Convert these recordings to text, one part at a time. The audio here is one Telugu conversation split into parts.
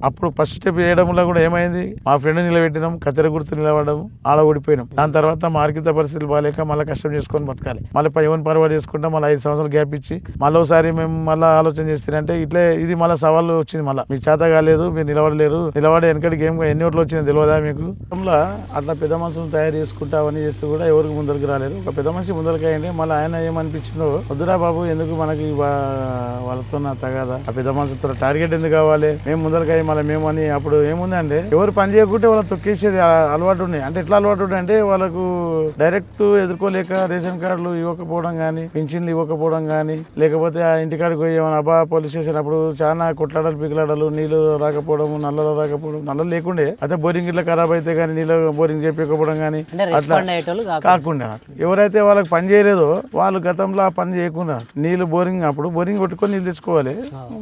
అప్పుడు ఫస్ట్ స్టెప్ వేయడంలో కూడా ఏమైంది, మా ఫ్రెండ్ నిలబెట్టినాం, కత్తెర గుర్తు నిలబడము, ఆడ ఓడిపోయినాం. దాని తర్వాత మా ఆర్థిక పరిస్థితులు బాగాలేక మళ్ళీ కష్టం చేసుకొని బతకాలి, మళ్ళీ ఎవరిని పరవాడు చేసుకుంటాం, మళ్ళీ 5 సంవత్సరాలు గ్యాప్ ఇచ్చి మళ్ళీ ఒకసారి మేము మళ్ళీ ఆలోచన చేస్తారంటే ఇట్లే ఇది మళ్ళీ సవాళ్ళు వచ్చింది. మళ్ళీ మీకు చేత కాలేదు, మీరు నిలబడలేరు, నిలబడే వెనకటి గేమ్ ఎన్ని ఓట్లు వచ్చిందో తెలియదా మీకు. అట్లా పెద్ద మనుషులను తయారు చేసుకుంటా అవన్నీ చేస్తూ కూడా ఎవరికి ముందరికి రాలేదు. ఒక పెద్ద మనిషి ముందరికి అయ్యండి, మళ్ళీ ఆయన ఏమనిపించిందో, వద్దురా బాబు ఎందుకు మనకి వాళ్ళతో నా తగాదా, ఆ పెద్ద మనుషులతో టార్గెట్ ఎందుకు కావాలి, మేము ముందరికి మళ్ళీ మేము అని. అప్పుడు ఏముందంటే ఎవరు పని చేయకుంటే వాళ్ళకి తొక్కేసేది అలవాటు ఉన్నాయి. అంటే ఎట్లా అలవాటు ఉన్నాయి అంటే వాళ్ళకు డైరెక్ట్ ఎదుర్కోలేక రేషన్ కార్డులు ఇవ్వకపోవడం కానీ, పింఛన్లు ఇవ్వకపోవడం కానీ, లేకపోతే ఆ ఇంటికాడికి పోయి ఏమైనా పోలీస్ స్టేషన్ అప్పుడు చాలా కొట్లాడలు పిగలాడలు, నీళ్లు రాకపోవడం, నల్లలు రాకపోవడం, నల్లలు లేకుండే అయితే బోరింగ్ ఇట్లా ఖరాబ్ అయితే కానీ నీళ్ళు బోరింగ్ చెప్పకపోవడం కానీ అట్లా కాకుండా ఎవరైతే వాళ్ళకి పని చేయలేదో వాళ్ళు గతంలో ఆ పని చేయకుండా నీళ్లు బోరింగ్ అప్పుడు బోరింగ్ కొట్టుకొని నీళ్ళు తెచ్చుకోవాలి.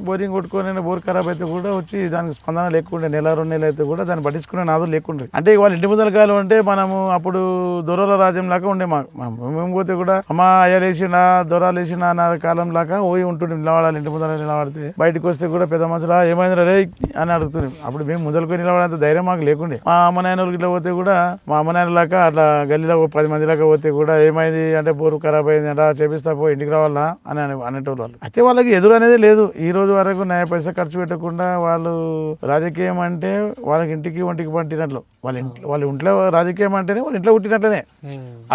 బోరింగ్ కొట్టుకొని బోర్ ఖరాబ్ అయితే కూడా వచ్చి దానికి స్పందన లేకుండే, నెల 2 నెలలు అయితే కూడా దాన్ని పట్టించుకునే నాదులు లేకుండే. అంటే వాళ్ళ ఇంటి ముందర కాలం అంటే మనము అప్పుడు దొరల రాజ్యం లాగా ఉండే. మేము పోతే కూడా అమ్మా అయ్యలేసినా దొరాలేసినా అన్న కాలం లాగా పోయి ఉంటుండే, నిలబడాలి ఇంటి ముందర. నిలబడితే బయటకు వస్తే కూడా పెద్ద మనుషులు ఏమైంది రే అని అడుగుతుంది. అప్పుడు మేము ముందరకు నిలబడేంత ధైర్యం మాకు లేకుండే. మా అమ్మ నాయన ఇట్లా పోతే కూడా మా అమ్మ నాయన లాగా అట్లా గల్లీలో 10 మంది లాగా పోతే కూడా ఏమైంది అంటే బోరు ఖరాబ్ అయింది అంటే చేపిస్తా పో ఇంటికి రావాలా అని అనేటోళ్ళు వాళ్ళు. అయితే వాళ్ళకి ఎదురు అనేది లేదు. ఈ రోజు వరకు నయ పైసా ఖర్చు పెట్టకుండా వాళ్ళు రాజకీయం అంటే వాళ్ళకి ఇంటికి ఒంటికి పంటినట్లు, వాళ్ళ ఇంట్లో రాజకీయం అంటేనే వాళ్ళ ఇంట్లో పుట్టినట్లనే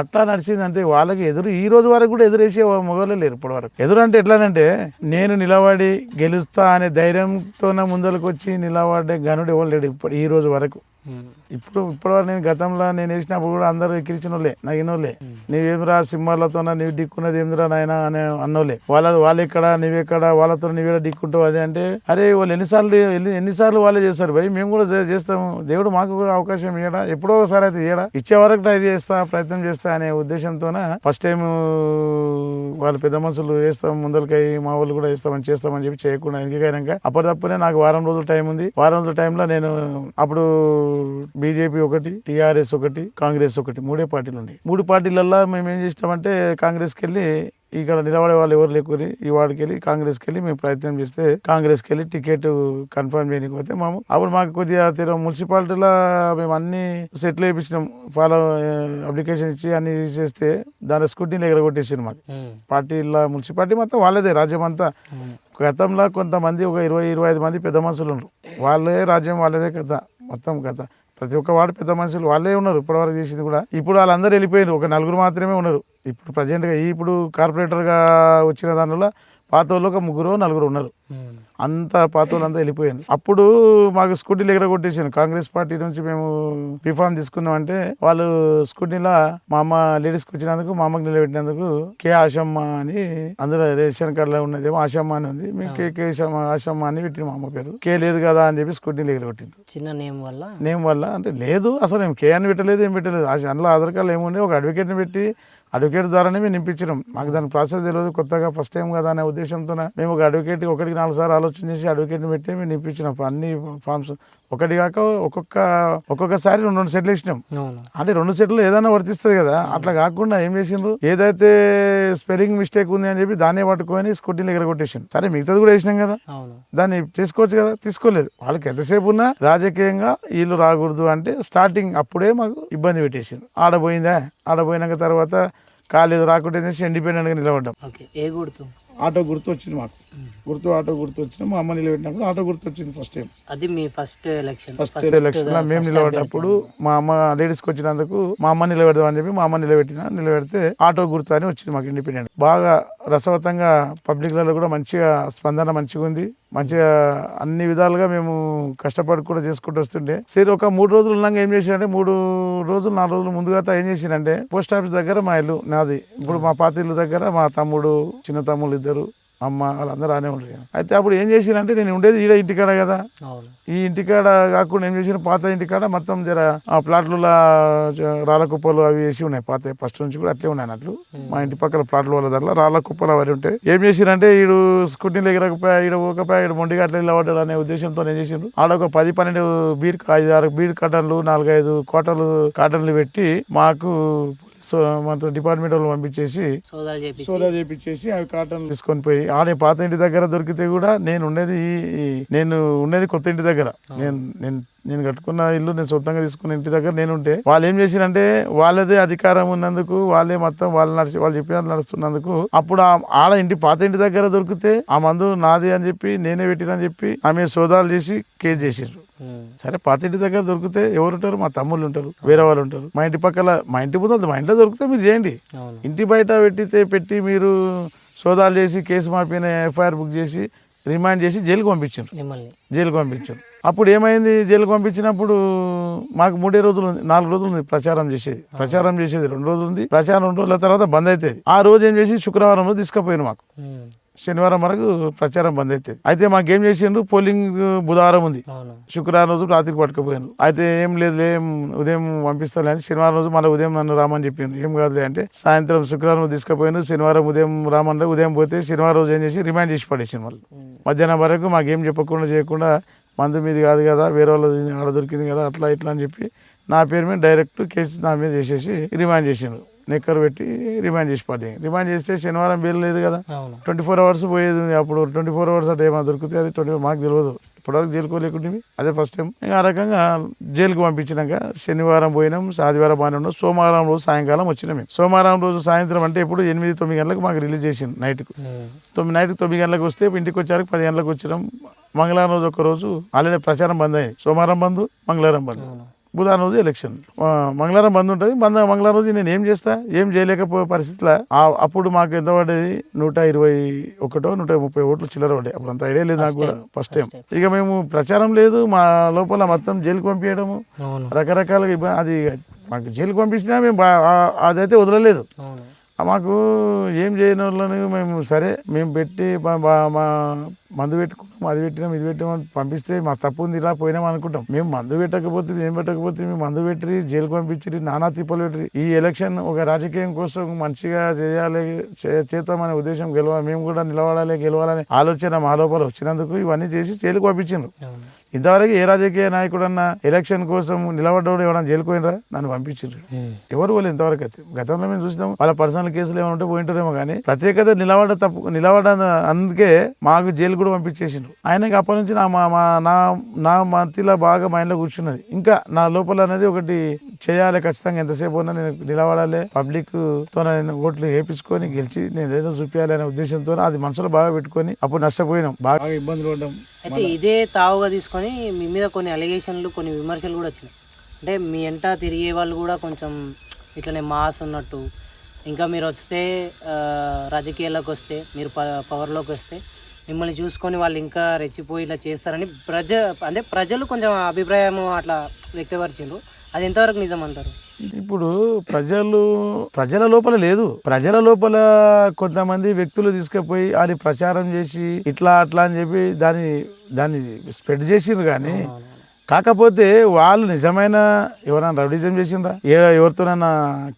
అట్లా నడిచింది అంతే. వాళ్ళకి ఎదురు ఈ రోజు వరకు కూడా ఎదురేసే మొగోళ్ళే లేరు ఇప్పటి వరకు. ఎదురు అంటే ఎట్లానంటే నేను నిలబడి గెలుస్తా అనే ధైర్యంతోనే ముందరకు వచ్చి నిలబడే గనుడు ఎవరు లేడు ఇప్పుడు ఈ రోజు వరకు. ఇప్పుడు నేను గతంలో నేను వేసినప్పుడు కూడా అందరూ ఎక్కిరించిన వాళ్ళే, నగినోళ్ళే. నీవేమిరా సింహాలతో నీవు దిక్కున్నది ఏమిరా నాయన అనే అన్నోళ్ళే. వాళ్ళు ఎక్కడ నీవెక్కడ, వాళ్ళతో నీవేడ దిక్కుంటావు అది అంటే అరే వాళ్ళు ఎన్నిసార్లు వాళ్ళే చేస్తారు భయ్, మేము కూడా చేస్తాము, దేవుడు మాకు అవకాశం ఇవ్వడా, ఎప్పుడో ఒకసారి అయితే ఇవ్వడా, ఇచ్చే వరకు ట్రై చేస్తా, ప్రయత్నం చేస్తా అనే ఉద్దేశంతోన ఫస్ట్ టైం వాళ్ళు పెద్ద మనుషులు వేస్తాం ముందరికై మా వాళ్ళు కూడా వేస్తామని చేస్తామని చెప్పి చేయకుండా వెనకైనాక అప్పటిదప్పుడే నాకు వారం రోజుల టైం ఉంది. వారం రోజుల టైంలో నేను అప్పుడు బీజేపీ ఒకటి, టీఆర్ఎస్ ఒకటి, కాంగ్రెస్ ఒకటి, 3 పార్టీలు ఉన్నాయి. 3 పార్టీలల్లో మేము ఏం చేసినామంటే కాంగ్రెస్కి వెళ్ళి ఇక్కడ నిలబడే వాళ్ళు ఎవరు లేకుని ఈ వాడికి వెళ్ళి కాంగ్రెస్కి వెళ్ళి మేము ప్రయత్నం చేస్తే కాంగ్రెస్కి వెళ్ళి టికెట్ కన్ఫర్మ్ చేయకపోతే అప్పుడు మాకు కొద్దిగా మున్సిపాలిటీలో మేము అన్ని సెటిల్ వేయించినాం, ఫాలో అప్లికేషన్ ఇచ్చి అన్ని చేస్తే దాని స్కూటీని ఎగరగొట్టేసారు. మాకు పార్టీల మున్సిపాలిటీ మొత్తం వాళ్ళదే, రాజ్యం అంతా. గతంలో కొంతమంది ఒక 20-25 మంది పెద్ద మనుషులు ఉన్నారు, వాళ్ళే రాజ్యం వాళ్ళదే కథ మొత్తం కథ. ప్రతి ఒక్క వాడు పెద్ద మనుషులు వాళ్ళే ఉన్నారు ఇప్పటివరకు చేసింది కూడా. ఇప్పుడు వాళ్ళందరూ వెళ్ళిపోయారు, ఒక 4 మాత్రమే ఉన్నారు ఇప్పుడు ప్రజెంట్గా. ఇప్పుడు కార్పొరేటర్గా వచ్చిన దానిలో పాత వాళ్ళు ఒక 3-4 ఉన్నారు, అంత పాత వాళ్ళంతా వెళ్ళిపోయాను. అప్పుడు మాకు స్కూటీలు ఎగరగొట్టేసాను. కాంగ్రెస్ పార్టీ నుంచి మేము రిఫార్మ్ తీసుకున్నామంటే వాళ్ళు స్కూటీలో మా అమ్మ లేడీస్కి వచ్చినందుకు మా అమ్మకి నిలబెట్టినందుకు కే ఆశమ్మ అని, అందులో రేషన్ కార్డులో ఉన్నదేమో ఆశమ్మ అని ఉంది, మేము కే ఆశమ్మ అని పెట్టిన మా అమ్మ పేరు. కే లేదు కదా అని చెప్పి స్కూటీలు ఎగరగొట్టింది. చిన్న నేమ్ వల్ల అంటే లేదు అసలు మేము కే అని పెట్టలేదు, ఏం పెట్టలేదు. అందులో ఆధార్ కార్డులో ఏముండే ఒక అడ్వకేట్ని పెట్టి అడ్వకేట్ ద్వారానే మేము నింపించినాం. మాకు దాని ప్రాసెస్ తెలియదు, కొత్తగా ఫస్ట్ టైం కదా అనే ఉద్దేశంతో మేము ఒక అడ్వకేట్ 1-4 సార్లు ఆలోచన చేసి అడ్వకేట్ని పెట్టి మేము నింపించినాం. అన్ని ఫార్మ్స్ ఒకటి కాక ఒక్కొక్కసారి 2 సెట్లు వేసినాం. అంటే 2 సెట్లు ఏదైనా వర్తిస్తుంది కదా, అట్లా కాకుండా ఏం చేసిండ్రు, ఏదైతే స్పెల్లింగ్ మిస్టేక్ ఉంది అని చెప్పి దాన్నే పట్టుకొని స్కూటీలు ఎగరగొట్టేసింది. సరే మిగతాది కూడా వేసినాం కదా, దాన్ని తీసుకోవచ్చు కదా, తీసుకోలేదు. వాళ్ళకి ఎంతసేపు ఉన్నా రాజకీయంగా వీళ్ళు రాకూడదు అంటే స్టార్టింగ్ అప్పుడే మాకు ఇబ్బంది పెట్టేసింది. ఆడపోయినాక తర్వాత కాలేదు రాకుంటే ఇండిపెండెంట్గా నిలబడ్డాం. ఆటో గుర్తు వచ్చింది మాకు, ఆటో గుర్తు వచ్చిన మా అమ్మ నిలబెట్టినప్పుడు ఆటో గుర్తు వచ్చింది ఫస్ట్ టైం. అది మీ ఫస్ట్ ఎలక్షన్ లో మేము నిలబడ్డప్పుడు మా అమ్మ లేడీస్కి వచ్చినందుకు మా అమ్మ నిలబెడదాం అని చెప్పి మా అమ్మ నిలబెడితే ఆటో గుర్తు అని వచ్చింది మాకు ఇండిపెండెంట్. బాగా రసవత్తంగా పబ్లిక్లలో కూడా మంచిగా స్పందన మంచిగా ఉంది. మంచిగా అన్ని విధాలుగా మేము కష్టపడి కూడా చేసుకుంటూ వస్తుండే. సరే ఒక 3 రోజులు ఉన్నాక ఏం చేసినంటే 3-4 రోజులు ముందుగా ఏం చేసినంటే పోస్ట్ ఆఫీస్ దగ్గర మా ఇల్లు నాది. ఇప్పుడు మా పాత ఇల్లు దగ్గర మా తమ్ముడు, చిన్న తమ్ముళ్ళు 2, అమ్మ వాళ్ళందరూ ఆనే ఉండరు. అయితే అప్పుడు ఏం చేసినంటే నేను ఉండేది ఈడ ఇంటికాడ కదా, ఈ ఇంటికాడ కాకుండా ఏం చేసిన పాత ఇంటికాడ మొత్తం జర ఆ ప్లాట్లలో రాళ్ళ కుప్పలు అవి వేసి ఉన్నాయి. పాత ఫస్ట్ నుంచి కూడా అట్లే ఉన్నాయి అన్నట్లు. మా ఇంటి పక్కల ప్లాట్ల వాళ్ళ దాంట్లో రాళ్ళ కుప్పలు అవి ఉంటాయి. ఏం చేసిరంటే ఈడు స్కూటీలు ఎగరకపోయా, ఈడ ఊకపోయా, ఈడ మొండిగా అట్లా నిలబడ్డాడు అనే ఉద్దేశంతో ఏం చేసిండ్రు, ఆడ ఒక 10-12 5-6 బీర్ కటన్లు 4-5 కాటన్లు పెట్టి మాకు సో మన డిపార్ట్మెంట్ వాళ్ళు పంపించేసి సోదాలు చేపించి సోదా చేపించేసి అవి కాటన్ తీసుకొని పోయి ఆడే పాత ఇంటి దగ్గర దొరికితే కూడా నేను ఉండేది కొత్త ఇంటి దగ్గర నేను నేను నేను కట్టుకున్న ఇల్లు నేను సొంతంగా తీసుకున్న ఇంటి దగ్గర నేను ఉంటే వాళ్ళు ఏం చేసిరంటే వాళ్ళదే అధికారం ఉన్నందుకు వాళ్ళే మొత్తం వాళ్ళు చెప్పినట్టు నడుస్తున్నందుకు అప్పుడు ఆడ పాత ఇంటి దగ్గర దొరికితే ఆ మందు నాది అని చెప్పి నేనే పెట్టినని చెప్పి ఆమె సోదాలు చేసి కేసు చేసిండ్రు. సరే పాత ఇంటి దగ్గర దొరికితే ఎవరు ఉంటారు? మా తమ్ముళ్ళు ఉంటారు, వేరే వాళ్ళు ఉంటారు. మా ఇంటి పక్కల మా ఇంటి ముందు మా ఇంట్లో దొరికితే మీరు చేయండి. ఇంటి బయట పెట్టి మీరు సోదాలు చేసి కేసు మాపిన ఎఫ్ఐఆర్ బుక్ చేసి రిమాండ్ చేసి జైలుకి పంపించారు. అప్పుడు ఏమైంది? జైలుకి పంపించినప్పుడు మాకు 4 రోజులు ఉంది ప్రచారం చేసేది 2 రోజులు ఉంది ప్రచారం. 2 రోజుల తర్వాత బంద్ అవుతుంది. ఆ రోజు ఏం చేసి శుక్రవారం రోజు తీసుకుపోయాను. మాకు శనివారం వరకు ప్రచారం బంద్ అవుతుంది. అయితే మాకేం చేసిండ్రు, పోలింగ్ బుధవారం ఉంది, శుక్రవారం రోజు రాత్రికి పట్టుకుపోయాను. అయితే ఏం లేదు ఉదయం పంపిస్తాను అని శనివారం రోజు మళ్ళీ ఉదయం నన్ను రామని చెప్పిండు. ఏం కాదులే అంటే సాయంత్రం శుక్రవారం తీసుకుపోయాను. శనివారం ఉదయం రామని ఉదయం పోతే శనివారం రోజు ఏం చేసి రిమాండ్ చేసి పడేసింది. వాళ్ళు మధ్యాహ్నం వరకు మాకేం చెప్పకుండా చేయకుండా మందు మీది కాదు కదా, వేరే వాళ్ళది ఆడ దొరికింది కదా, అట్లా ఇట్లా అని చెప్పి నా పేరు మీద డైరెక్ట్ కేసు నా మీద చేసేసి రిమాండ్ చేసిండ్రు. నెక్కర్ పెట్టి రిమాండ్ చేసి పడ్డాయి. రిమాండ్ చేస్తే శనివారం బెయిల్ లేదు కదా, 24 hours పోయేది. అప్పుడు 24 hours అంటే ఏమైనా దొరికితే అది 24 మాకు తెలియదు. ఇప్పటివరకు జైలుకోలేకుంటే అదే ఫస్ట్ టైం. ఆ రకంగా జైలుకు పంపించినాక శనివారం పోయినాం, ఆదివారం బాగానే ఉన్నాం. సోమవారం రోజు సాయంకాలం వచ్చినాం మేము. సోమవారం రోజు సాయంత్రం అంటే ఇప్పుడు 8-9 గంటలకు మాకు రిలీజ్ చేసింది. నైట్కు 9 గంటలకు వస్తే ఇంటికి వచ్చారు 10 గంటలకు వచ్చినాం. మంగళవారం రోజు ఒక్కరోజు ఆల్రెడీ ప్రచారం బంద్ అయింది. సోమవారం బంద్, మంగళవారం బంద్, బుధవారం రోజు ఎలక్షన్. మంగళవారం బంద్ ఉంటుంది. మంగళవారం రోజు నేను ఏం చేస్తా, ఏం చేయలేకపోయే పరిస్థితిలో అప్పుడు మాకు ఎంత పడేది 121-130 ఓట్లు చిల్లర పడ్డాయి. అప్పుడు అంత ఐడియా లేదు నాకు కూడా, ఫస్ట్ టైం. ఇక మేము ప్రచారం లేదు, మా లోపల మొత్తం జైలుకు పంపించడము రకరకాలుగా. అది మాకు జైలుకు పంపించినా మేము అదైతే వదలలేదు. మాకు ఏం చేయని వాళ్ళని మేము పెట్టి మా మందు పెట్టుకున్నాం, అది పెట్టినాం, ఇది పెట్టినాం, పంపిస్తే మా తప్పు ఉంది ఇలా పోయినాం అనుకుంటాం. మేము మందు పెట్టకపోతే మేము మందు పెట్టి జైలుకు పంపించి నానా తిప్పలు పెట్టి ఈ ఎలక్షన్ ఒక రాజకీయం కోసం మంచిగా చేయాలి, చేద్దామనే ఉద్దేశం, మేము కూడా నిలబడాలి, గెలవాలనే ఆలోచన మా లోపల వచ్చినందుకు ఇవన్నీ చేసి జైలుకు పంపించిండ్రు. ఇంతవరకు ఏ రాజకీయ నాయకుడన్నా ఎలక్షన్ కోసం నిలబడ్డోడు ఎవరైనా జైలుకోయినరా? నన్ను పంపించారు. ఎవరు వాళ్ళు ఇంతవరకు అయితే. గతంలో మేము చూసినాం వాళ్ళ పర్సనల్ కేసులు ఏమైనా ఉంటే పోయింటారేమో కానీ ప్రత్యేకత నిలబడ అందుకే మాకు జైలు కూడా పంపించేసిండ్రు. ఆయనకి అప్పటి నుంచి నా మతిలో బాగా మైండ్లో కూర్చున్నది. ఇంకా నా లోపల అనేది ఒకటి చేయాలి ఖచ్చితంగా, ఎంతసేపు ఉన్నా నేను నిలబడాలి, పబ్లిక్ తో నేను ఓట్లు వేయించుకొని గెలిచి నేను ఏదో చూపించాలి అనే ఉద్దేశంతో అది మనసులో బాగా పెట్టుకొని అప్పుడు నష్టపోయినాం, బాగా ఇబ్బందులు పడ్డాం. అయితే ఇదే తావుగా తీసుకొని మీ మీద కొన్ని అలిగేషన్లు, కొన్ని విమర్శలు కూడా వచ్చినాయి. అంటే మీ ఎంట తిరిగే వాళ్ళు కూడా కొంచెం ఇట్లనే మాస్ ఉన్నట్టు, ఇంకా మీరు వస్తే రాజకీయాల్లోకి వస్తే, మీరు పవర్లోకి వస్తే మిమ్మల్ని చూసుకొని వాళ్ళు ఇంకా రెచ్చిపోయి ఇలా చేస్తారని ప్రజలు కొంచెం అభిప్రాయం అట్లా వ్యక్తపరిచిండ్రు. అది ఎంతవరకు నిజం అంటారు? ఇప్పుడు ప్రజల లోపల లేదు, ప్రజల లోపల కొంతమంది వ్యక్తులు తీసుకుపోయి అది ప్రచారం చేసి ఇట్లా అట్లా అని చెప్పి దాన్ని స్ప్రెడ్ చేసిండ్రు. కానీ కాకపోతే వాళ్ళు నిజమైన ఎవరైనా రౌడీజం చేసిండ్రా? ఎవరితోనైనా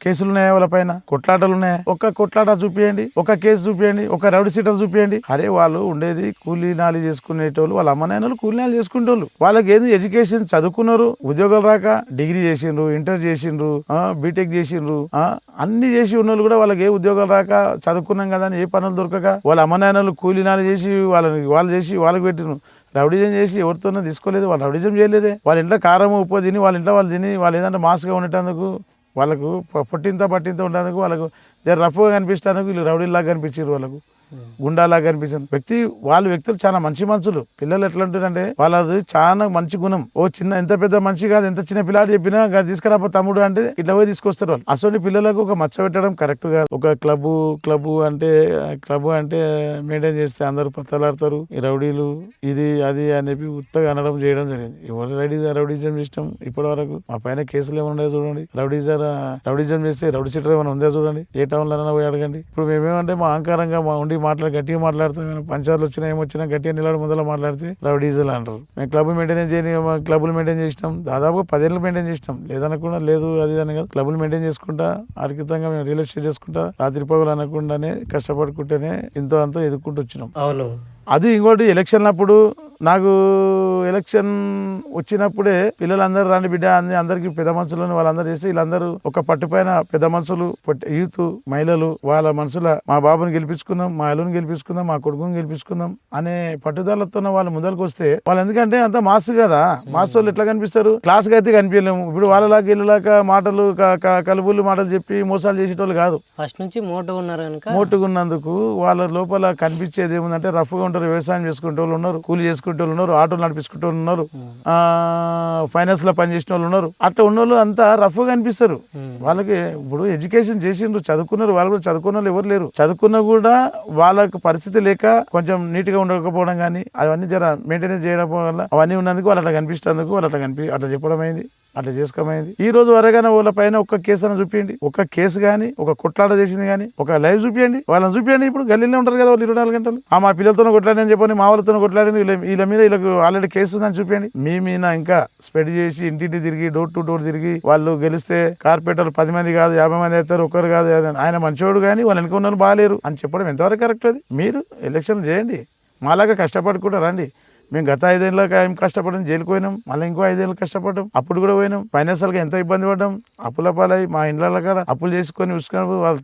కేసులు ఉన్నాయా? వాళ్ళ పైన కొట్లాటలు ఉన్నాయా? ఒక కొట్లాట చూపియండి, ఒక కేసు చూపియండి, ఒక రౌడీ సీటర్ చూపియండి. అరే వాళ్ళు ఉండేది కూలీనాలు చేసుకునేటోళ్ళు, వాళ్ళ అమ్మ నాయనలు కూలీనాలు చేసుకునేటోళ్ళు. వాళ్ళకి ఏది ఎడ్యుకేషన్ చదువుకున్నారు, ఉద్యోగాలు రాక డిగ్రీ చేసిండ్రు, ఇంటర్ చేసిండ్రు, బీటెక్ చేసిండ్రు, అన్ని చేసి ఉన్నోళ్ళు కూడా వాళ్ళకి ఏ ఉద్యోగాలు రాక చదువుకున్నాం కదా అని ఏ పనులు దొరకక వాళ్ళ అమ్మ నాయనలు కూలీనాలు చేసి వాళ్ళకి పెట్టిండ్రు. రౌడిజం చేసి ఎవరితోనో తీసుకోలేదు, వాళ్ళు రౌడిజం చేయలేదే. వాళ్ళ ఇంట్లో కారం ఉప్పు తిని వాళ్ళ ఇంట్లో వాళ్ళు తిని వాళ్ళు ఏదంటే మాస్గా ఉండేటందుకు, వాళ్ళకు పట్టింత ఉండేందుకు, వాళ్ళకు రఫ్గా కనిపించడానికి వీళ్ళు రౌడీలాగా కనిపించారు, వాళ్ళకు గుండాలాగా కనిపించారు. వ్యక్తులు చాలా మంచి మనుషులు. పిల్లలు ఎట్లా ఉంటారంటే వాళ్ళది చాలా మంచి గుణం. ఎంత పెద్ద మనిషి కాదు, ఎంత చిన్న పిల్లాడు చెప్పినా తీసుకురాపో తమ్ముడు అంటే ఇట్లా పోయి తీసుకొస్తారు వాళ్ళు. అసలు పిల్లలకు ఒక మచ్చ పెట్టడం కరెక్ట్ కాదు. ఒక క్లబ్ అంటే మెయింటైన్ చేస్తే అందరూ పత్తలాడతారు, ఈ రౌడీలు ఇది అది అనేవి ఉత్తగా అనడం చేయడం జరిగింది. ఎవరు రౌడీజం ఇష్టం ఇప్పటి వరకు మా పైన కేసులు ఏమైనా చూడండి. రౌడీజం చేస్తే రౌడీ సీటర్ ఏమైనా ఉందా చూడండి, ఏ టౌన్ లో పోయి అడగండి. ఇప్పుడు మేమేమంటే మా అహంకారంగా ఉండి గట్టిగా మాట్లాడుతాం. పంచాయతీలు వచ్చినా ఏమొచ్చినా గట్టిగా నిలబడి ముందర మాట్లాడితే రౌడీజల్ అంటారు. మేము క్లబ్లు మెయింటైన్ చేసినాం, దాదాపు 10 ఏళ్ళు మెయింటైన్ చేసినాం. లేదనకుండా లేదు అది అని కాదు, క్లబ్లు మెయింటైన్ చేసుకుంటా అర్కితంగా మేము రియల్ ఎస్టేట్ చేసుకుంటా రాత్రి పగలు అనకుండానే కష్టపడుకుంటేనే ఇంతో అంతో ఎదుర్కొంటూ వచ్చినాం. అవును. అది ఇంకోటి ఎలక్షన్ అప్పుడు నాకు ఎలక్షన్ వచ్చినప్పుడే పిల్లలందరూ రండి బిడ్డ అని అందరికి పెద్ద మనుషులను వాళ్ళందరూ చేసి వీళ్ళందరూ ఒక పట్టుపైన పెద్ద మనుషులు యూత్ మహిళలు వాళ్ళ మనసుల మా బాబుని గెలిపించుకుందాం, మా అల్లుని గెలిపించుకుందాం, మా కొడుకుని గెలిపించుకుందాం అనే పట్టుదలతో వాళ్ళు ముందరికి వస్తే వాళ్ళు ఎందుకంటే అంత మాస్ కదా, మాస్ వాళ్ళు ఎట్లా కనిపిస్తారు, క్లాస్ గా అయితే కనిపించలేము. ఇప్పుడు వాళ్ళలాగా వీళ్ళలాగా మాటలు కలుపులు మాటలు చెప్పి మోసాలు చేసేటోళ్ళు కాదు. ఫస్ట్ నుంచి మోటుగా ఉన్నారు కనుక మోటుగా ఉన్నందుకు వాళ్ళ లోపల కనిపించేది ఏముందంటే రఫ్ గా ఉంటారు, వ్యవసాయం చేసుకుంటే వాళ్ళు ఉన్నారు, కూలి చేసుకుంటే వాళ్ళు ఉన్నారు, ఆటోలు నడిపించుకుంటే వాళ్ళు ఉన్నారు, ఫైనాన్స్ లో పనిచేసిన వాళ్ళు ఉన్నారు. అట్లా ఉన్న వాళ్ళు అంతా రఫ్ గా కనిపిస్తారు. వాళ్ళకి ఇప్పుడు ఎడ్యుకేషన్ చేసిండ్రు, చదువుకున్నారు, వాళ్ళు కూడా చదువుకున్న వాళ్ళు ఎవరు లేరు. చదువుకున్నా కూడా వాళ్ళకి పరిస్థితి లేక కొంచెం నీట్ గా ఉండకపోవడం కానీ అవన్నీ జర మెయింటెనెన్స్ చేయడం వల్ల అవన్నీ ఉన్నందుకు వాళ్ళు అట్లా కనిపిస్తేందుకు వాళ్ళు అట్లా చెప్పడం అయింది, అట్లా చేసుకోమైంది. ఈ రోజు వరగానే వాళ్ళ పైన ఒక్క కేసు అని చూపించండి, ఒక కేసు గానీ ఒక కొట్లాట చేసింది కానీ ఒక లైవ్ చూపించండి, వాళ్ళని చూపించండి. ఇప్పుడు గల్లీలో ఉంటారు కదా వాళ్ళు 24 గంటలు, మా పిల్లలతో కొట్లాడని చెప్పని మా వాళ్ళతో కొట్లాడని వీళ్ళ మీద వీళ్ళకి ఆల్రెడీ కేసు ఉందని చూపించండి. మీ మీద ఇంకా స్ప్రెడ్ చేసి ఇంటింటి తిరిగి డోర్ టు డోర్ తిరిగి వాళ్ళు గెలిస్తే కార్పొరేటర్లు 10 మంది కాదు 50 మంది అవుతారు, ఒక్కరు కాదు, ఆయన మంచోడు కానీ వాళ్ళు వెనుక ఉన్న బాగాలేరు అని చెప్పడం ఎంతవరకు కరెక్ట్? అది మీరు ఎలక్షన్ చేయండి, మాలాగా కష్టపడకుండా రండి. మేము గత 5 ఏళ్ళకి ఏం కష్టపడడం, జైలుకు పోయినాం, మళ్ళీ ఇంకో 5 ఏళ్ళు కష్టపడ్డాం, అప్పుడు కూడా పోయినాం, ఫైనాన్షియల్ గా ఎంత ఇబ్బంది పడ్డాం, అప్పుల పాలై మా ఇండ్ల కాడ అప్పులు చేసుకొని చూసుకుని వాళ్ళ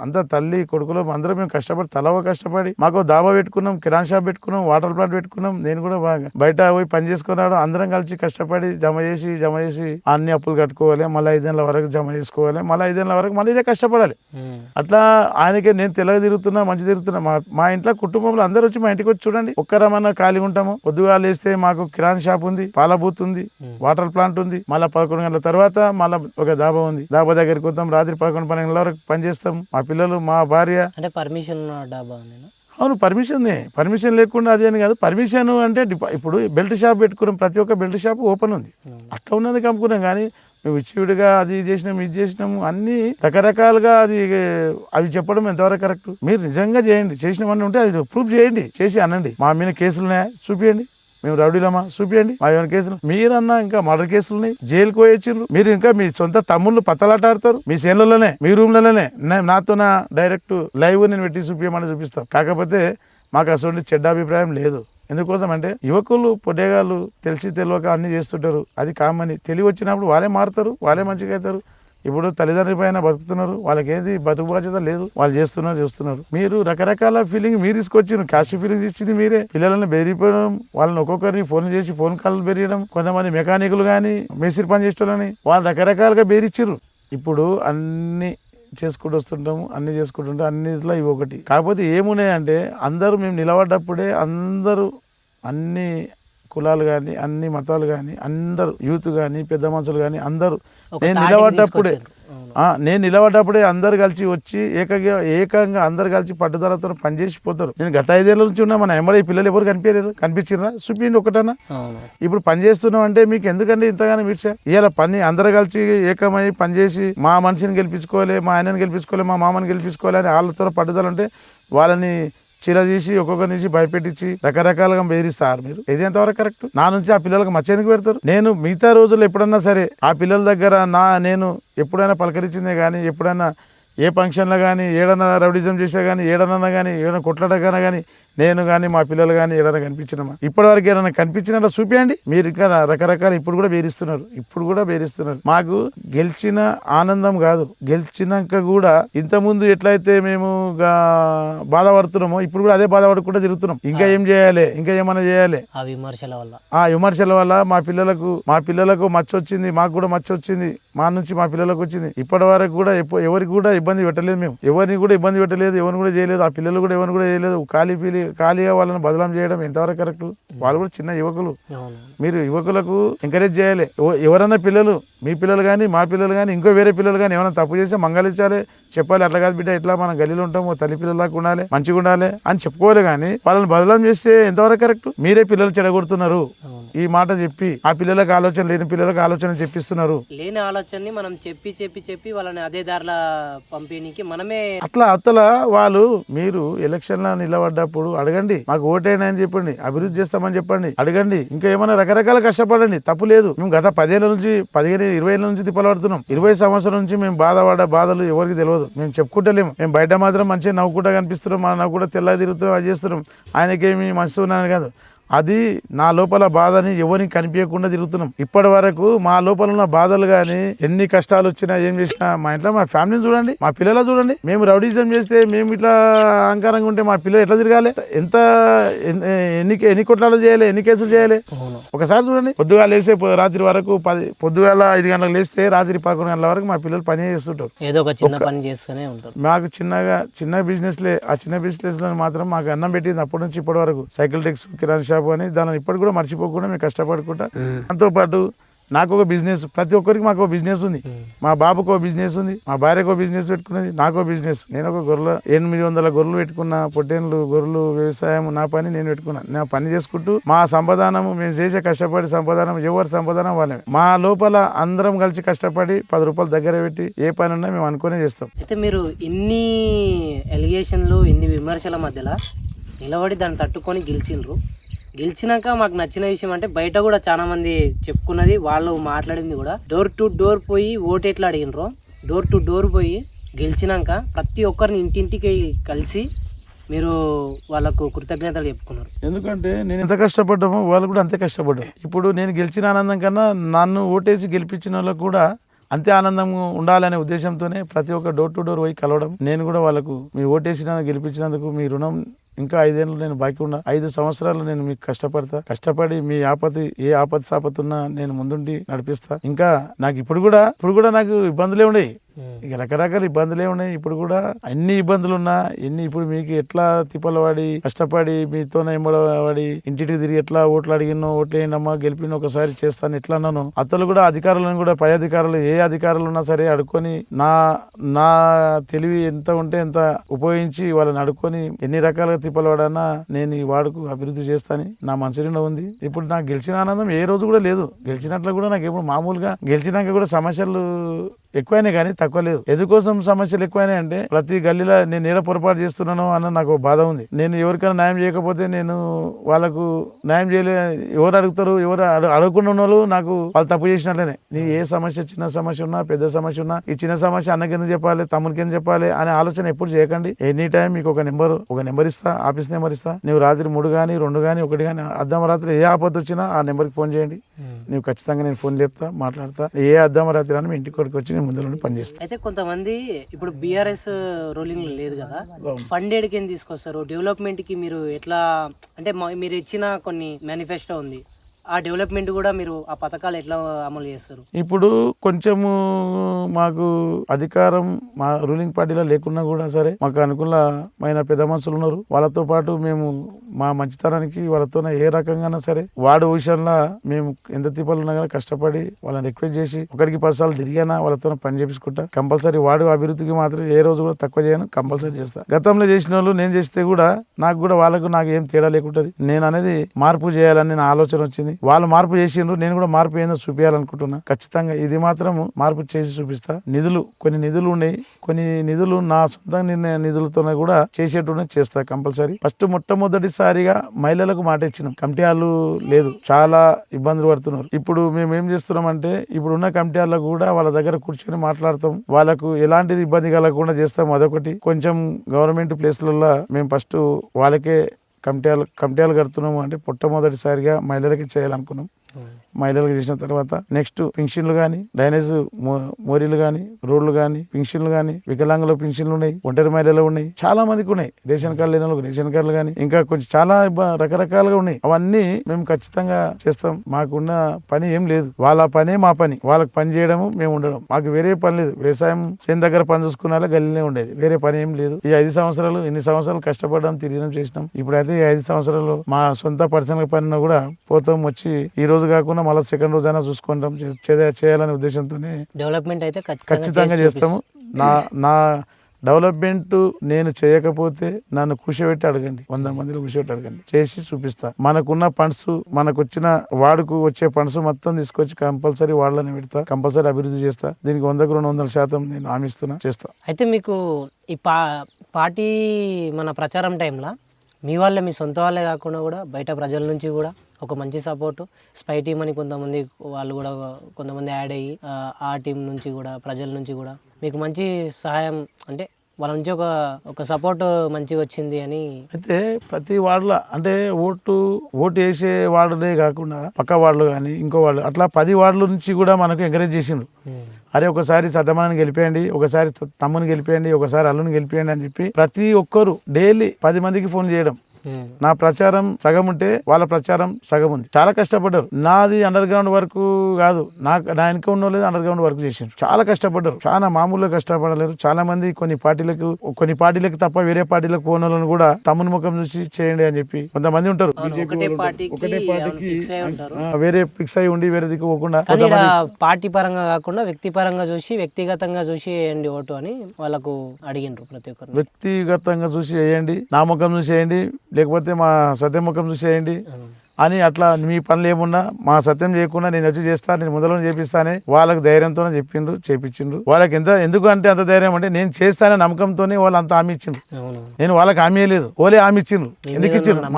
అంతా తల్లి కొడుకులు అందరం మేము కష్టపడి తలవ కష్టపడి మాకు దాబా పెట్టుకున్నాం, కిరాణా షాప్ పెట్టుకున్నాం, వాటర్ ప్లాంట్ పెట్టుకున్నాం. నేను కూడా బాగా బయట పోయి పని చేసుకున్నాడు, అందరం కలిసి కష్టపడి జమ చేసి అన్ని అప్పులు కట్టుకోవాలి, మళ్ళీ 5 ఏళ్ళ వరకు జమ చేసుకోవాలి, మళ్ళీ 5 ఏళ్ళ వరకు మళ్ళీ ఇదే కష్టపడాలి. అట్లా ఆయనకే నేను తెల్లగా తిరుగుతున్నా, మంచి తిరుగుతున్నా. మా ఇంట్లో కుటుంబంలో అందరూ వచ్చి మా ఇంటికి వచ్చి చూడండి, ఒక్కరమన్నా ఖాళీ ఉంటాము. పొద్దుగా లేస్తే మాకు కిరాణా షాప్ ఉంది, పాల బూత్ ఉంది, వాటర్ ప్లాంట్ ఉంది, మళ్ళీ 11 గంటల తర్వాత మళ్ళీ ఒక దాబా ఉంది, దాబా దగ్గరికి వద్దాం, రాత్రి 11-12 గంటల వరకు పని చేస్తాం. మా పిల్లలు మా భార్య. అంటే పర్మిషన్ డాబా? అవును, పర్మిషన్ లేకుండా అది అని కాదు. పర్మిషన్ అంటే ఇప్పుడు బెల్ట్ షాప్ పెట్టుకున్నాం, ప్రతి ఒక్క బెల్ట్ షాప్ ఓపెన్ ఉంది, అట్లా ఉన్నది కమ్ముకున్నాం. కానీ మేము విచ్చివిడిగా అది చేసినాం ఇది చేసినాము అన్ని రకరకాలుగా అవి చెప్పడం ఎంతవరకు కరెక్ట్? మీరు నిజంగా చేయండి, చేసినామని ఉంటే అది ప్రూఫ్ చేయండి, చేసి అనండి. మా మీద కేసులు ఉన్నాయా చూపియండి, మేము రౌడీలమా చూపియండి, మా ఏమైనా కేసులు. మీరన్నా ఇంకా మర్డర్ కేసులు ఉన్నాయి, జైలుకు పోయొచ్చిండ్రు. మీరు ఇంకా మీ సొంత తమ్ముళ్ళు పత్తలాట ఆడతారు మీ సేన్లలోనే, మీ రూమ్లలోనే. నాతో డైరెక్ట్ లైవ్ నేను పెట్టి చూపించమని చూపిస్తాం. కాకపోతే మాకు అసలు చెడ్డ అభిప్రాయం లేదు. ఎందుకోసం అంటే యువకులు పొట్టేగాళ్ళు తెలిసి తెలియక అన్ని చేస్తుంటారు, అది కామని. తెలివి వచ్చినప్పుడు వాళ్ళే మారుతారు, వాళ్ళే మంచిగా అవుతారు. ఇప్పుడు తల్లిదండ్రుల పైన బతుకుతున్నారు, వాళ్ళకి ఏది బతుకు బాధ్యత లేదు, వాళ్ళు చూస్తున్నారు. మీరు రకరకాల ఫీలింగ్ మీరు తీసుకొచ్చారు, క్యాస్ట్ ఫీలింగ్ ఇచ్చింది మీరే. పిల్లలను బెదిరిపోవడం, వాళ్ళని ఒక్కొక్కరిని ఫోన్ చేసి ఫోన్ కాల్ బెరియడం, కొంతమంది మెకానికులు కానీ మేస్త్రి పని చేసేటోళ్ళని వాళ్ళు రకరకాలుగా బెదిరించారు. ఇప్పుడు అన్ని చేసుకుంటూ వస్తుంటాము, అన్ని చేసుకుంటుంటాం, అన్నిట్లో ఇవి ఒకటి. కాకపోతే ఏమున్నాయంటే అందరూ మేము నిలబడ్డప్పుడే అందరూ అన్ని కులాలు కానీ అన్ని మతాలు కానీ అందరూ యూత్ కానీ పెద్ద మనుషులు కానీ అందరూ నేను నిలబడ్డప్పుడే అందరు కలిసి వచ్చి ఏకంగా అందరు కలిసి పట్టుదలతో పనిచేసి పోతారు. నేను గత 5 ఏళ్ళ నుంచి ఉన్నా, మన ఎంబడి పిల్లలు ఎవరు కనిపించలేదు, కనిపించిరా చూపించండి ఒకటన్నా. ఇప్పుడు పని చేస్తున్నాం అంటే మీకు ఎందుకంటే ఇంతగానో మీర్చా ఇవాళ పని అందరు కలిసి ఏకమై పనిచేసి మా మనిషిని గెలిపించుకోవాలి, మా ఆయనని గెలిపించుకోవాలి, మా మామని గెలిపించుకోవాలి అని వాళ్ళతో పట్టుదల ఉంటే వాళ్ళని చీరదీసి ఒక్కొక్కరి నుంచి భయపెట్టించి రకరకాలుగా బెదిరిస్తారు. మీరు ఇది ఎంతవరకు కరెక్ట్? నా నుంచి ఆ పిల్లలకు మచ్చేందుకు పెడతారు? నేను మిగతా రోజుల్లో ఎప్పుడన్నా సరే ఆ పిల్లల దగ్గర నేను ఎప్పుడైనా పలకరించిందే కానీ, ఎప్పుడైనా ఏ ఫంక్షన్లో కానీ, ఏడన్నా రౌడిజం చేసా కానీ, ఏడన్నా కానీ, ఏదైనా కొట్లాడగానే కానీ నేను కానీ మా పిల్లలు కానీ ఏదైనా కనిపించినామా? ఇప్పటివరకు ఏదైనా కనిపించినట్టు చూపించండి. మీరు ఇంకా రకరకాల ఇప్పుడు కూడా బేరిస్తున్నారు. మాకు గెలిచిన ఆనందం కాదు, గెలిచినాక కూడా ఇంతకుముందు ఎట్లయితే మేము బాధపడుతున్నామో ఇప్పుడు కూడా అదే బాధపడకుండా తిరుగుతున్నాం. ఇంకా ఏం చేయాలి, ఇంకా ఏమైనా చేయాలి. ఆ విమర్శల వల్ల మా పిల్లలకు మచ్చ వచ్చింది, మాకు కూడా మచ్చ వచ్చింది, మా నుంచి మా పిల్లలకు వచ్చింది. ఇప్పటి వరకు కూడా ఎవరికి కూడా ఇబ్బంది పెట్టలేదు, మేము ఎవరిని కూడా ఇబ్బంది పెట్టలేదు, ఎవరిని కూడా చేయలేదు. ఆ పిల్లలు కూడా ఎవరిని కూడా చేయలేదు. ఖాళీగా వాళ్ళని బదలాం చేయడం ఎంతవరకు కరెక్ట్? వాళ్ళు కూడా చిన్న యువకులు. మీరు యువకులకు ఎంకరేజ్ చేయాలి. ఎవరన్నా పిల్లలు, మీ పిల్లలు కానీ మా పిల్లలు కానీ ఇంకో వేరే పిల్లలు కానీ ఏమైనా తప్పు చేస్తే మంగళించాలి, చెప్పాలి. అట్లా కాదు బిడ్డ, ఇట్లా మనం గల్లీలో ఉంటాము, తల్లి పిల్లలకు ఉండాలి, మంచిగా ఉండాలి అని చెప్పుకోవాలి. కానీ వాళ్ళని బదలాం చేస్తే ఎంతవరకు కరెక్ట్? మీరే పిల్లలు చెడగొడుతున్నారు. ఈ మాట చెప్పి ఆ పిల్లలకు ఆలోచన లేని పిల్లలకు ఆలోచన చెప్పిస్తున్నారు. లేని ఆలోచనని మనం చెప్పి వాళ్ళని అదే దారిలో పంపిణీకి మనమే అట్లా వాళ్ళు మీరు ఎలక్షన్ లో నిలబడ్డప్పుడు అడగండి, మాకు ఓటేనా అని చెప్పండి, అభివృద్ధి చేస్తామని చెప్పండి, అడగండి. ఇంకా ఏమైనా రకరకాల కష్టపడండి, తప్పు లేదు. మేము గత 10 ఏళ్ళ నుంచి 15-20 ఏళ్ళ నుంచి తిప్పలాడుతున్నాం. 20 సంవత్సరాల నుంచి మేము బాధపడ్డ బాధలు ఎవరికి తెలియదు, మేము చెప్పుకుంటలేము. మేము బయట మాత్రం మంచిగా నవ్వుకుంటా కనిపిస్తున్నాం, మా నవ్వుకుంటా తెల్ల తిరుగుతున్నాం, అది చేస్తున్నాం. ఆయనకేమి మంచి ఉన్నాను కాదు. అది నా లోపల బాధని ఎవరికి కనిపించకుండా తిరుగుతున్నాం. ఇప్పటి వరకు మా లోపల ఉన్న బాధలు కానీ ఎన్ని కష్టాలు వచ్చినా ఏం చేసినా మా ఇంట్లో మా ఫ్యామిలీని చూడండి, మా పిల్లల చూడండి. మేము రౌడీజం చేస్తే మేము ఇట్లా అహంకారంగా ఉంటే మా పిల్లలు ఎట్లా తిరగాలి, ఎంత ఎన్ని కొట్లాలు చేయాలి, ఎన్ని కేసులు చేయాలి ఒకసారి చూడండి. పొద్దుగా లేస్తే రాత్రి వరకు పొద్దుగాల 5 గంటలకు లేస్తే రాత్రి 11 గంటల వరకు మా పిల్లలు పని చేస్తుంటారు. ఏదో ఒక చిన్న పని చేస్తూనే ఉంటారు. మాకు చిన్న బిజినెస్లే, ఆ చిన్న బిజినెస్ లో మాత్రం మాకు అన్నం పెట్టింది అప్పటి నుంచి ఇప్పటి వరకు. సైకిల్ టెక్స్, కిరాణా షాప్ అని దాన్ని ఇప్పటి కూడా మర్చిపోకుండా మేము కష్టపడుకుంటా. దాంతో పాటు నాకు ఒక బిజినెస్, ప్రతి ఒక్కరికి మాకు ఒక బిజినెస్ ఉంది. మా బాబుకు ఒక బిజినెస్ ఉంది, మా భార్యకు ఒక బిజినెస్ పెట్టుకున్నది, నాకు ఒక బిజినెస్. నేను ఒక 800 గొర్రెలు పెట్టుకున్నా, పొట్టేన్లు, గొర్రెలు, వ్యవసాయం నా పని నేను పెట్టుకున్నా. నా పని చేసుకుంటూ మా సంపాదనము మేము చేసే కష్టపడి సంపాదనం ఎవరి సంపాదన వాళ్ళే. మా లోపల అందరం కలిసి కష్టపడి 10 రూపాయలు దగ్గర పెట్టి ఏ పని ఉన్నా మేము అనుకునే చేస్తాం. అయితే మీరు ఇన్ని ఎలిగేషన్లు, ఇన్ని విమర్శల మధ్యలో నిలబడి దాన్ని తట్టుకొని గెలిచినాక మాకు నచ్చిన విషయం అంటే బయట కూడా చాలా మంది చెప్పుకున్నది, వాళ్ళు మాట్లాడింది కూడా, డోర్ టు డోర్ పోయి ఓటు ఎట్లా అడిగినరో, డోర్ టు డోర్ పోయి గెలిచినాక ప్రతి ఒక్కరిని ఇంటింటికి కలిసి మీరు వాళ్ళకు కృతజ్ఞతలు చెప్పుకున్నారు. ఎందుకంటే నేను ఎంత కష్టపడ్డామో వాళ్ళు కూడా అంతే కష్టపడ్డారు. ఇప్పుడు నేను గెలిచిన ఆనందం కన్నా నన్ను ఓటేసి గెలిపించిన వాళ్ళకు కూడా అంతే ఆనందం ఉండాలనే ఉద్దేశంతోనే ప్రతి ఒక్క డోర్ టు డోర్ పోయి కలవడం. నేను కూడా వాళ్ళకు మీ ఓటేసిన గెలిపించినందుకు మీ రుణం ఇంకా 5 ఏళ్ళు నేను బాకీ ఉన్నా, 5 సంవత్సరాలు నేను మీకు కష్టపడి మీ ఏ ఆపత్తి సాపత్తున్నా నేను ముందుండి నడిపిస్తా. ఇంకా నాకు ఇప్పుడు కూడా నాకు ఇబ్బందులే ఉన్నాయి, ఇక రకరకాల ఇబ్బందులే ఉన్నాయి. ఇప్పుడు కూడా అన్ని ఇబ్బందులు ఉన్నా ఇప్పుడు మీకు ఎట్లా తిప్పలు పడి కష్టపడి మీతోనే ఎంబడబడి ఇంటికి తిరిగి ఎట్లా ఓట్లు అడిగినో, ఓట్లు వేయనమ్మా గెలిపిన ఒకసారి చేస్తాను ఎట్లా అన్నాను. అతను కూడా అధికారులను కూడా పై అధికారులు ఏ అధికారులు ఉన్నా సరే అడుక్కొని నా తెలివి ఎంత ఉంటే ఎంత ఉపయోగించి వాళ్ళని అడుక్కొని ఎన్ని రకాలుగా తిప్పలు పడన్నా నేను ఈ వాడుకు అభివృద్ధి చేస్తాను నా మనసులో ఉంది. ఇప్పుడు నాకు గెలిచిన ఆనందం ఏ రోజు కూడా లేదు. గెలిచినట్లు కూడా నాకు ఎప్పుడు మామూలుగా గెలిచినాక కూడా సమస్యలు ఎక్కువైనా కానీ తక్కువ లేదు. ఎందుకోసం సమస్యలు ఎక్కువైనా అంటే ప్రతి గల్లీలో నేను ఏడ పొరపాటు చేస్తున్నానో అన్న నాకు బాధ ఉంది. నేను ఎవరికైనా న్యాయం చేయకపోతే నేను వాళ్ళకు న్యాయం చేయలే, ఎవరు అడుగుతారు, ఎవరు అడగకుండా ఉన్న వాళ్ళు నాకు వాళ్ళు తప్పు చేసినట్లనే. నీ ఏ సమస్య, చిన్న సమస్య ఉన్నా పెద్ద సమస్య ఉన్నా, ఈ చిన్న సమస్య అన్నకి ఎందుకు చెప్పాలి, తమ్మునికి ఎందుకు చెప్పాలి అనే ఆలోచన ఎప్పుడు చేయకండి. ఎనీ టైం మీకు ఒక నెంబర్ ఇస్తా, ఆఫీస్ నెంబర్ ఇస్తా. నువ్వు రాత్రి 3 కానీ 2 కానీ 1 కానీ అర్ధం రాత్రి ఏ ఆపద వచ్చినా ఆ నెంబర్కి ఫోన్ చేయండి. నువ్వు ఖచ్చితంగా నేను ఫోన్ లేపుతా, మాట్లాడతా. ఏ అర్ధం రాత్రి అని మీ ఇంటికి కొడుకు వచ్చి నేను ముందు పనిచేస్తా. అయితే కొంతమంది ఇప్పుడు బీఆర్ఎస్ రూలింగ్ లేదు కదా, ఫండ్ ఏడికి తీసుకొస్తారు డెవలప్మెంట్ కి, మీరు ఎట్లా అంటే మీరు ఇచ్చిన కొన్ని మేనిఫెస్టో ఉంది, ఆ డెవలప్మెంట్ కూడా మీరు ఆ పథకాలు ఎట్లా అమలు చేస్తారు? ఇప్పుడు కొంచెము మాకు అధికారం మా రూలింగ్ పార్టీలో లేకున్నా కూడా సరే మాకు అనుకూలమైన పెద్ద మనుషులు ఉన్నారు. వాళ్ళతో పాటు మేము మా మంచితనానికి వాళ్ళతో ఏ రకంగా సరే వాడు విషయంలో మేము ఎంత తిప్పలున్నా కానీ కష్టపడి వాళ్ళని రిక్వెస్ట్ చేసి 1కి 10 సార్లు తిరిగానా వాళ్ళతో పని చేపించుకుంటా. కంపల్సరీ వాడు అభివృద్ధికి మాత్రం ఏ రోజు కూడా తక్కువ చేయను, కంపల్సరీ చేస్తా. గతంలో చేసిన వాళ్ళు నేను చేస్తే కూడా నాకు ఏం తేడా లేకుంటది. నేను అనేది మార్పు చేయాలని నా ఆలోచన వచ్చింది. వాళ్ళు మార్పు చేసిండ్రు, నేను కూడా మార్పు ఏందో చూపించాలనుకుంటున్నా. ఖచ్చితంగా ఇది మాత్రం మార్పు చేసి చూపిస్తా. కొన్ని నిధులు ఉన్నాయి, కొన్ని నిధులు నా సొంత నిధులతో కూడా చేసేటప్పుడు చేస్తా కంపల్సరీ. ఫస్ట్ మొట్టమొదటిసారిగా మహిళలకు మాట ఇచ్చినాం. కమిటీ హాలు లేదు, చాలా ఇబ్బందులు పడుతున్నారు. ఇప్పుడు మేము ఏం చేస్తున్నామంటే ఇప్పుడు ఉన్న కమిటీ హాల్లో కూడా వాళ్ళ దగ్గర కూర్చొని మాట్లాడతాం, వాళ్ళకు ఎలాంటిది ఇబ్బంది కలగకుండా చేస్తాం. అదొకటి. కొంచెం గవర్నమెంట్ ప్లేస్లలో మేము ఫస్ట్ వాళ్ళకే కమిటీలు కడుతున్నాము. అంటే మొట్టమొదటిసారిగా మహిళలకి చేయాలనుకున్నాం. మహిళలకు చేసిన తర్వాత నెక్స్ట్ పింఛన్లు కానీ, డ్రైనేజ్ మోరీలు కానీ, రోడ్లు కానీ, పింఛన్లు కానీ, వికలాంగుల పింఛన్లు ఉన్నాయి, ఒంటరి మహిళలు ఉన్నాయి, చాలా మందికి ఉన్నాయి. రేషన్ కార్డు లేని వాళ్ళకి రేషన్ కార్డులు కానీ, ఇంకా కొంచెం చాలా రకరకాలుగా ఉన్నాయి. అవన్నీ మేము ఖచ్చితంగా చేస్తాం. మాకున్న పని ఏం లేదు, వాళ్ళ పనే మా పని. వాళ్ళకి పని చేయడము, మేము ఉండడం. మాకు వేరే పని లేదు. వ్యవసాయం చేను దగ్గర పని చూసుకున్నా గల్లీనే ఉండేది, వేరే పని ఏం లేదు. ఈ 5 సంవత్సరాలు ఇన్ని సంవత్సరాలు కష్టపడడం, తిరిగినాం, చేసినాం. ఇప్పుడైతే ఈ 5 సంవత్సరాలు మా సొంత పర్సనల్ పని కూడా పోతాం. వచ్చి ఈ రోజు కాకుండా మళ్ళీ సెకండ్ రోజైనా చూసుకుంటాం, చేయాలనే ఉద్దేశంతోనే డెవలప్మెంట్ అయితే ఖచ్చితంగా చేస్తాము. నా డెవలప్మెంట్ నేను చేయకపోతే నన్ను కూర్చోబెట్టి అడగండి, 100 మందిలో కూర్చోబెట్టి అడగండి, చేసి చూపిస్తా. మనకున్న ఫండ్స్, మనకు వచ్చిన వాడుకు వచ్చే ఫండ్స్ మొత్తం తీసుకొచ్చి కంపల్సరీ వాళ్ళని పెడతా, కంపల్సరీ అభివృద్ధి చేస్తా. దీనికి 100కు 200% నేను హామీస్తున్నా, చేస్తా. అయితే మీకు ఈ పార్టీ మన ప్రచారం టైంలో మీ వాళ్ళే, మీ సొంత వాళ్ళే కాకుండా కూడా బయట ప్రజల నుంచి కూడా ఒక మంచి సపోర్టు, స్పై టీమ్ అని కొంతమంది వాళ్ళు కూడా కొంతమంది యాడ్ అయ్యి ఆ టీం నుంచి కూడా ప్రజల నుంచి కూడా మీకు మంచి సహాయం, అంటే వాళ్ళ నుంచి ఒక సపోర్ట్ మంచిగా వచ్చింది అని. అయితే ప్రతి వార్డులో అంటే ఓటు వేసే వార్డులే కాకుండా పక్క వార్డులు కానీ ఇంకో వార్డు అట్లా 10 వార్డుల నుంచి కూడా మనకు ఎంకరేజ్ చేసిండ్రు. అరే ఒకసారి సతమానాన్ని గెలిపేయండి, ఒకసారి తమ్ముని గెలిపేయండి, ఒకసారి అల్లుని గెలిపేయండి అని చెప్పి ప్రతి ఒక్కరు డైలీ 10 మందికి ఫోన్ చేయడం. నా ప్రచారం సగం ఉంటే వాళ్ళ ప్రచారం సగం ఉంది. చాలా కష్టపడ్డారు. నాది అండర్ గ్రౌండ్ వరకు కాదు, నా వెనక ఉన్న లేదు అండర్ గ్రౌండ్ వర్క్ చేసిండ్రు. చాలా కష్టపడ్డారు. చాలా మామూలుగా కష్టపడలేరు. చాలా మంది కొన్ని పార్టీలకు తప్ప వేరే పార్టీలకు పోయిన వాళ్ళని కూడా తమ్ముని ముఖం చూసి చేయండి అని చెప్పి కొంతమంది ఉంటారు. ఒకటే పార్టీకి వేరే ఫిక్స్ అయి ఉండి వేరే దిక్కు పోకుండా పార్టీ పరంగా కాకుండా వ్యక్తిగతంగా చూసి వేయండి ఓటు అని వాళ్ళకు అడిగిండ్రు. ప్రతి ఒక్కరు వ్యక్తిగతంగా చూసి వేయండి, నా ముఖం చూసి వేయండి, లేకపోతే మా సత్యముఖం చూసేయండి అని అట్లా మీ పనులు ఏమున్నా మా సత్యం చేయకుండా నేను వచ్చి చేస్తాను, నేను మొదలు చేపిస్తానే వాళ్ళకి ధైర్యంతో చెప్పిండ్రు, చేపించిండ్రు. వాళ్ళకి ఎందుకు అంటే అంత ధైర్యం అంటే నేను చేస్తానే నమ్మకంతోనే వాళ్ళు అంత హామీ ఇచ్చిండ్రు. నేను వాళ్ళకి హామీ లేదు, ఓలే హామీ ఇచ్చిండ్రు. ఎందుకు ఇచ్చిండ్రు?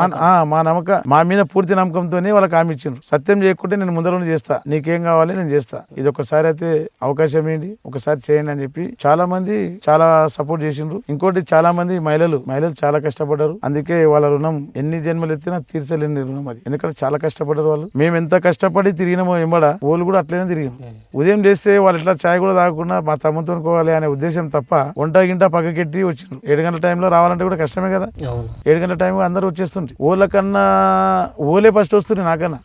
మా నమ్మకం, మా మీద పూర్తి నమ్మకంతోనే వాళ్ళకి హామీ ఇచ్చిండ్రు. సత్యం చేయకుంటే నేను ముందర చేస్తా, నీకేం కావాలి నేను చేస్తా, ఇది ఒకసారి అయితే అవకాశం ఏంటి, ఒకసారి చేయండి అని చెప్పి చాలా మంది చాలా సపోర్ట్ చేసిండ్రు. ఇంకోటి చాలా మంది మహిళలు చాలా కష్టపడ్డారు. అందుకే వాళ్ళ రుణం ఎన్ని జన్మలు ఎత్తినా తీర్చలేని రుణం అది. ఎందుకంటే చాలా కష్టపడ్డారు వాళ్ళు. మేము ఎంత కష్టపడి తిరిగినామో ఎంబడ వాళ్ళు కూడా అట్లనే తిరిగాం. ఉదయం చేస్తే వాళ్ళు ఇట్లా ఛాయ్ కూడా తాగకుండా మా తమ్ముతో పోవాలి అనే ఉద్దేశం తప్ప వంట గింట పక్కకెట్టి వచ్చిండ్రు. 7 గంటల టైంలో రావాలంటే కూడా కష్టమే కదా. 7 గంటల టైం అందరూ వచ్చేస్తుండ్రు. ఓళ్ళకన్నా ఓలే ఫస్ట్ వస్తుంది నాకన్నా.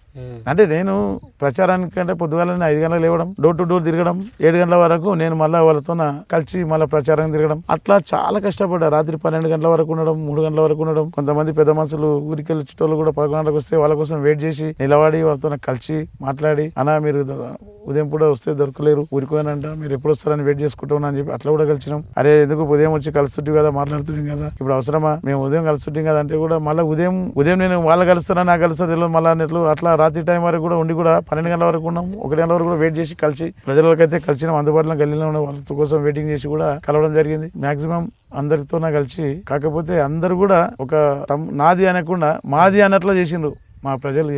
అంటే నేను ప్రచారానికంటే పొద్దుగాలని 5 గంటలకు లేవడం, డోర్ టు డోర్ తిరగడం, 7 గంటల వరకు నేను మళ్ళీ వాళ్ళతో కలిసి మళ్ళీ ప్రచారం తిరగడం, అట్లా చాలా కష్టపడ్డా. రాత్రి 12 గంటల వరకు ఉండడం, 3 గంటల వరకు ఉండడం. కొంతమంది పెద్ద మనుషులు ఊరికెళ్ళి చుట్టూ కూడా 11 గంటలకు వస్తే వాళ్ళ కోసం వెయిట్ చేసి నిలబడి వాళ్ళతో కలిసి మాట్లాడి, అన్నా మీరు ఉదయం కూడా వస్తే దొరకలేరు, ఊరికోనంట, మీరు ఎప్పుడు వస్తారని వెయిట్ చేసుకుంటాం అని చెప్పి అట్లా కూడా కలిసినాం. అరే ఎందుకు ఉదయం వచ్చి కలుస్తుంటే కదా, మాట్లాడుతుంటాం కదా, ఇప్పుడు అవసరమా, మేము ఉదయం కలుస్తుంటాం కదా అంటే కూడా మళ్ళీ ఉదయం నేను వాళ్ళు కలుస్తానా నాకు కలుస్తా తెలియదు మళ్ళీ అన్నట్లు అట్లా రాత్రి టైం వరకు కూడా ఉండి కూడా 12 గంటల వరకు ఉన్నాం. 1 గంటల వరకు కూడా వెయిట్ చేసి కలిసి ప్రజలకైతే కలిసినాం. అందుబాటులో గల్లీలో ఉన్న వాళ్ళ కోసం వెయిటింగ్ చేసి కూడా కలవడం జరిగింది. మాక్సిమం అందరితో కలిసి. కాకపోతే అందరు కూడా ఒక నాది అనకుండా మాది అన్నట్లు చేసిండ్రు మా ప్రజలు.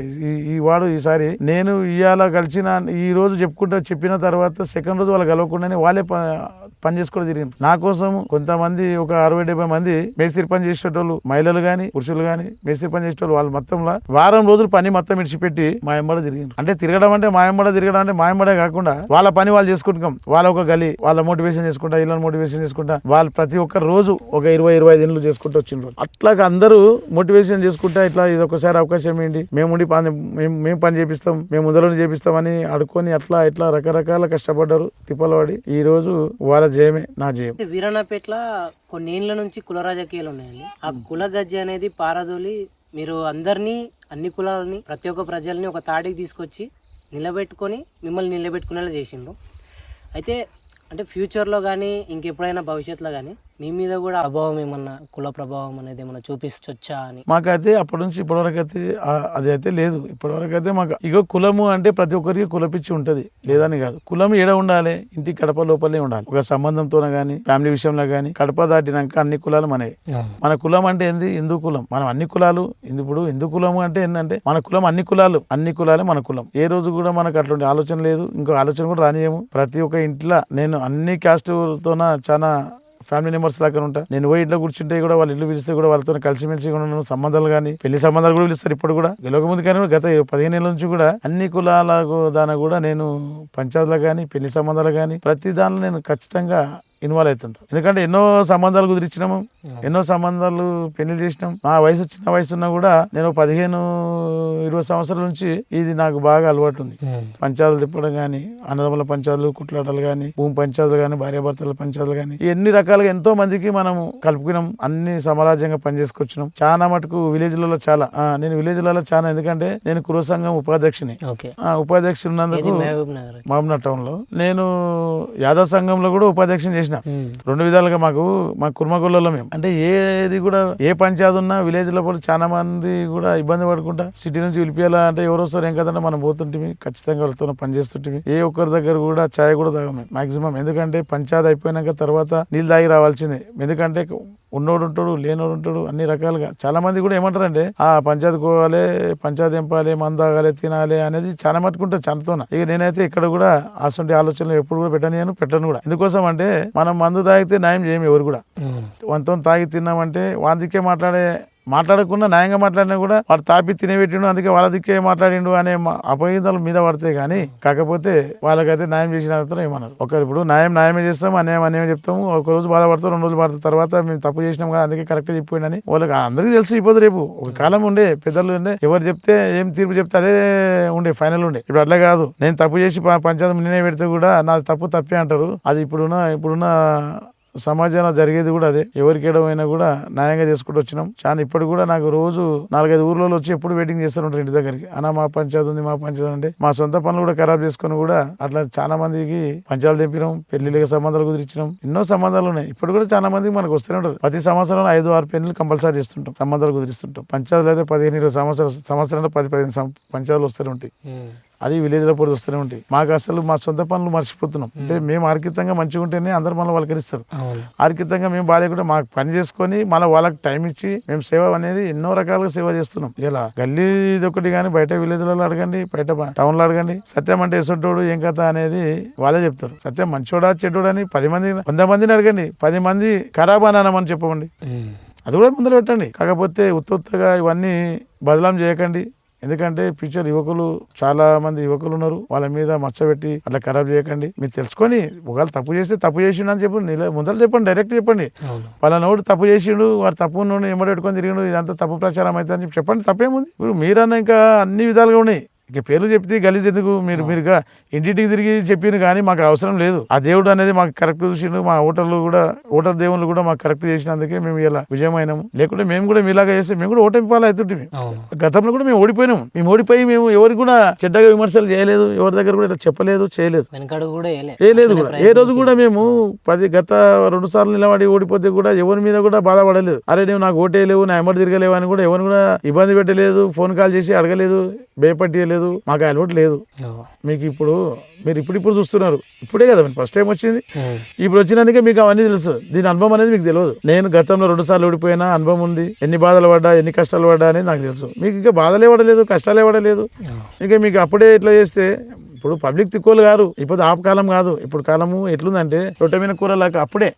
ఈ వాడు ఈసారి నేను ఇవాళ కలిసిన ఈ రోజు చెప్పిన తర్వాత సెకండ్ రోజు వాళ్ళు కలవకుండానే వాళ్ళే పని చేసుకోవడం జరిగింది నా కోసం. కొంతమంది ఒక 60-70 మంది మేస్త్రి పని చేసేటోళ్ళు, మహిళలు గాని పురుషులు గాని మేస్త్రి పని చేసేటోళ్ళు, వాళ్ళు మొత్తంలో వారం రోజులు పని మొత్తం విడిచిపెట్టి మా ఎంబడ తిరిగిండ్రు. అంటే తిరగడం అంటే మా ఎంబడే కాకుండా వాళ్ళ పని వాళ్ళు చేసుకుంటాం. వాళ్ళ ఒక గలి వాళ్ళ మోటివేషన్ చేసుకుంటా, ఇళ్ళని మోటివేషన్ చేసుకుంటా, వాళ్ళు ప్రతి ఒక్క రోజు ఒక 20-25 ఇండ్లు చేసుకుంటూ వచ్చిండ్రు. అట్లాగా అందరూ మోటివేషన్ చేసుకుంటా ఇట్లా ఇది ఒకసారి అవకాశం ఏంటి, మేము పని చేపిస్తాం, మేము ముందరని చేపిస్తాం అని అడుకొని అట్లా ఇట్లా రకరకాల కష్టపడ్డారు, తిప్పలు పడి. ఈ రోజు వాళ్ళ జయమే నా జయం. వీరన్నపేట్ల కొన్ని ఏళ్ళ నుంచి కుల రాజకీయాలు ఉన్నాయండి. ఆ కుల గజ్జి అనేది పారదోలి మీరు అన్ని కులాలని ప్రతి ఒక్క ప్రజల్ని ఒక తాడికి తీసుకొచ్చి నిలబెట్టుకొని మిమ్మల్ని నిలబెట్టుకునేలా చేసిండ్రు. అయితే అంటే ఫ్యూచర్లో కానీ ఇంకెప్పుడైనా భవిష్యత్తులో కానీ మీ మీద కూడా ప్రభావం ఏమన్నా కుల ప్రభావం అనేది ఏమన్నా చూపించొచ్చా అని? మాకైతే అప్పటి నుంచి ఇప్పటివరకు అయితే అది అయితే లేదు. ఇప్పటివరకు అయితే మాకు ఇగో కులము అంటే ప్రతి ఒక్కరికి కులపిచ్చి ఉంటది, లేదని కాదు. కులం ఏడ ఉండాలి, ఇంటి కడప లోపలనే ఉండాలి. ఒక సంబంధంతోనే గానీ ఫ్యామిలీ విషయంలో గానీ కడప దాటినాక అన్ని కులాలు మనవి. మన కులం అంటే ఏంది? హిందూ కులం. మనం అన్ని కులాలు ఇప్పుడు హిందూ కులము అంటే ఏంటంటే మన కులం అన్ని కులాలే మన కులం. ఏ రోజు కూడా మనకు అట్లాంటి ఆలోచన లేదు, ఇంకో ఆలోచన కూడా రానియము. ప్రతి ఒక్క ఇంట్లో నేను అన్ని క్యాస్ట్తోన చాలా ఫ్యామిలీ మెంబర్స్ లాగా ఉంటా. నేను పోయి ఇంట్లో కూర్చుంటే కూడా వాళ్ళు ఇల్లు పిలిస్తే కూడా వాళ్ళతో కలిసిమెలిసి ఉన్నాను. సంబంధాలు కానీ పెళ్లి సంబంధాలు కూడా పిలుస్తారు. ఇప్పుడు కూడా గెలవక ముందు కానీ గత 15 ఏళ్ళ నుంచి కూడా అన్ని కులాలకు దాని కూడా నేను పంచాయతీలు కానీ పెళ్లి సంబంధాలు కానీ ప్రతి దానిలో నేను ఖచ్చితంగా ఇన్వాల్వ్ అవుతుంటాం. ఎందుకంటే ఎన్నో సంబంధాలు కుదిరించినాము, ఎన్నో సంబంధాలు పెళ్లి చేసినాం. నా వయసు చిన్న వయసు ఉన్నా కూడా నేను 15-20 సంవత్సరాల నుంచి ఇది నాకు బాగా అలవాటు ఉంది. పంచాయతీలు తిప్పడం కానీ, అన్నదమ్ముల పంచాయతీలు, కుట్లాటలు కానీ, భూమి పంచాయతీలు కానీ, భార్యాభర్తల పంచాయతీలు కానీ, ఎన్ని రకాలుగా ఎంతో మందికి మనం కలుపుకున్నాం. అన్ని సమాజంగా పనిచేసుకొచ్చినాం. చాలా మటుకు విలేజ్లలో నేను విలేజ్లలో చాలా, ఎందుకంటే నేను కుల సంఘం ఉపాధ్యక్షుని. ఉపాధ్యక్షుడు ఉన్నందుకు మహబూబ్నగర్ టౌన్ లో నేను యాదవ్ సంఘంలో కూడా ఉపాధ్యక్షుని చేసిన. 2 విధాలుగా మా కుర్మగొల్లలో మేము అంటే ఏది కూడా ఏ పంచాయతీ ఉన్నా విలేజ్ లో చాలా మంది కూడా ఇబ్బంది పడుకుంటా సిటీ నుంచి పిలిపియాలా అంటే ఎవరు వస్తారు ఏం కదంటే మనం పోతుంటే ఖచ్చితంగా వాళ్ళతో పనిచేస్తుంటే ఏ ఒక్కరి దగ్గర కూడా ఛాయ్ కూడా తాగమే మాక్సిమం. ఎందుకంటే పంచాయతీ అయిపోయినాక తర్వాత నీళ్ళు తాగి రావాల్సిందే. ఎందుకంటే ఉన్నోడు ఉంటాడు, లేనోడు ఉంటాడు, అన్ని రకాలుగా. చాలా మంది కూడా ఏమంటారంటే పంచాయతీ పోవాలి, పంచాయతీ ఎంపాలి, మందు తాగాలి, తినాలి అనేది చాలా మట్టుకుంటారు చాలాతోన. ఇక నేనైతే ఇక్కడ కూడా అసలు ఆలోచనలు ఎప్పుడు కూడా పెట్టను కూడా. ఎందుకోసం అంటే మనం మందు తాగితే న్యాయం చేయం ఎవరు కూడా. వంతో తాగి తిన్నామంటే వాందికే మాట్లాడకుండా న్యాయంగా మాట్లాడినా కూడా వాడు తాపి తినబెట్టిండు అందుకే వాళ్ళ దిక్కే మాట్లాడిండు అనే అపగింతలు మీద పడతాయి. కానీ కాకపోతే వాళ్ళకైతే న్యాయం చేసిన అనంతరం ఏమన్నారు. ఇప్పుడు న్యాయమే చేస్తాం, అన్యాయం చెప్తాము. ఒక రోజు బాధపడతాం, 2 రోజులు పడతాం, తర్వాత మేము తప్పు చేసినాం కదా అందుకే కరెక్ట్ చెప్పిపోయిందని వాళ్ళకి అందరికీ తెలిసి అయిపోతుంది. రేపు ఒక కాలం ఉండే పెద్దలు ఉండే ఎవరు చెప్తే ఏం తీర్పు చెప్తే అదే ఉండే ఫైనల్ ఉండే. ఇప్పుడు అట్లా కాదు, నేను తప్పు చేసి పంచాయతీ నేనే పెడితే కూడా నా తప్పే అంటారు. అది ఇప్పుడున్న సమాజంలో జరిగేది కూడా అదే. ఎవరికి ఏడమైనా కూడా న్యాయంగా చేసుకుంటూ వచ్చినాం. చాలా ఇప్పటికి కూడా నాకు రోజు 4-5 ఊర్లలో వచ్చి ఎప్పుడు వెయిటింగ్ చేస్తూ ఉంటారు ఇంటి దగ్గరికి. అన్న మా పంచాయతీ ఉంది, మా పంచాయతీ అంటే మా సొంత పనులు కూడా ఖరాబ్ చేసుకుని కూడా అట్లా చాలా మందికి పంచాలు తెప్పినాం, పెళ్లిళ్ళకి సంబంధాలు కుదిరించినాం. ఎన్నో సంబంధాలు ఉన్నాయి. ఇప్పుడు కూడా చాలా మందికి మనకు వస్తూనే ఉంటారు. ప్రతి సంవత్సరం 5-6 పెళ్లి కంపల్సరీ చేస్తుంటాం, సంబంధాలు కుదిరిస్తుంటాం. పంచాయతీలు అయితే 15-20 సంవత్సరాలు 10-15 పంచాయతీలు వస్తూనే ఉంటాయి. అది విలేజ్ లో కూడా వస్తూనే ఉంటాయి. మాకు అసలు మా సొంత పనులు మర్చిపోతున్నాం. అంటే మేము ఆర్థికంగా మంచిగా ఉంటేనే అందరు మనల్ని వాళ్ళకరిస్తారు. ఆర్థికంగా మేము బాగాలేకుండా మాకు పని చేసుకొని మళ్ళీ వాళ్ళకి టైం ఇచ్చి మేము సేవ అనేది ఎన్నో రకాలుగా సేవ చేస్తున్నాం. ఇలా గల్లీ ఒకటి కానీ బయట విలేజ్లలో అడగండి, బయట టౌన్ లో అడగండి, సత్యం అంటే ఎసొట్టోడు ఏం కథ అనేది వాళ్ళే చెప్తారు. సత్యం మంచోడా చెడ్డోడా అని 100 మందిని అడగండి, 10 మంది ఖరాబ్ అని చెప్పమండి. అది కూడా ముందర పెట్టండి. కాకపోతే ఉత్తగా ఇవన్నీ బదలాం చేయకండి. ఎందుకంటే ఫ్యూచర్ చాలా మంది యువకులు ఉన్నారు, వాళ్ళ మీద మచ్చబెట్టి అట్లా ఖరాబ్ చేయకండి. మీరు తెలుసుకొని ఒకవేళ తప్పు చేస్తే తప్పు చేసిండు అని చెప్పి ముందర చెప్పండి, డైరెక్ట్ చెప్పండి. వాళ్ళ తప్పు చేసిండు, వాడు తప్పు ఎమ్మడి పెట్టుకొని తిరిగిండు, ఇదంతా తప్పు ప్రచారం అయితే అని చెప్పండి. తప్పేముంది. ఇప్పుడు మీరన్నా ఇంకా అన్ని విధాలుగా ఉన్నాయి. ఇక పేర్లు చెప్తే గలీజ్ ఎందుకు? మీరుగా ఇంటింటికి తిరిగి చెప్పిన కానీ మాకు అవసరం లేదు. ఆ దేవుడు అనేది మాకు కరెక్ట్ చూసిండు. మా ఓటర్ దేవుళ్ళు కూడా మాకు కరెక్ట్ చేసినందుకే మేము ఇలా విజయమైనాము. లేకుంటే మేము కూడా మీలాగా చేస్తే మేము కూడా ఓటమిపాలు అవుతుంటే గతంలో కూడా మేము ఓడిపోయినాము. మేము ఓడిపోయి మేము ఎవరికి కూడా చెడ్డగా విమర్శలు చేయలేదు, ఎవరి దగ్గర కూడా ఇట్లా చెప్పలేదు, చేయలేదు, వేయలేదు కూడా. ఏ రోజు కూడా మేము గత 2 సార్లు నిలబడి ఓడిపోతే కూడా ఎవరి మీద కూడా బాధపడలేదు. అరే నువ్వు నాకు ఓటేయలేవు, నా ఎమ్మడి తిరగలేవు అని కూడా ఎవరిని కూడా ఇబ్బంది పెట్టలేదు, ఫోన్ కాల్ చేసి అడగలేదు, భయపట్టియలేదు. మాకు అలవాటు లేదు. మీకు మీరు ఇప్పుడు చూస్తున్నారు. ఇప్పుడే కదా ఫస్ట్ టైం వచ్చింది. ఇప్పుడు వచ్చినందుకే మీకు అవన్నీ తెలుసు. దీని అనుభవం అనేది మీకు తెలియదు. నేను గతంలో 2 సార్లు ఓడిపోయినా అనుభవం ఉంది. ఎన్ని బాధలు పడ్డా, ఎన్ని కష్టాలు పడ్డా అనేది నాకు తెలుసు. మీకు ఇంకా బాధలే పడలేదు, కష్టాలే పడలేదు. ఇంకా మీకు అప్పుడే ఇట్లా చేస్తే ఇప్పుడు పబ్లిక్ తిక్కోలు కాదు. ఇప్పుడు ఆపకాలం కాదు. ఇప్పుడు కాలము ఎట్లుందంటే రొట్టెమైన కూరలాగా అప్పుడే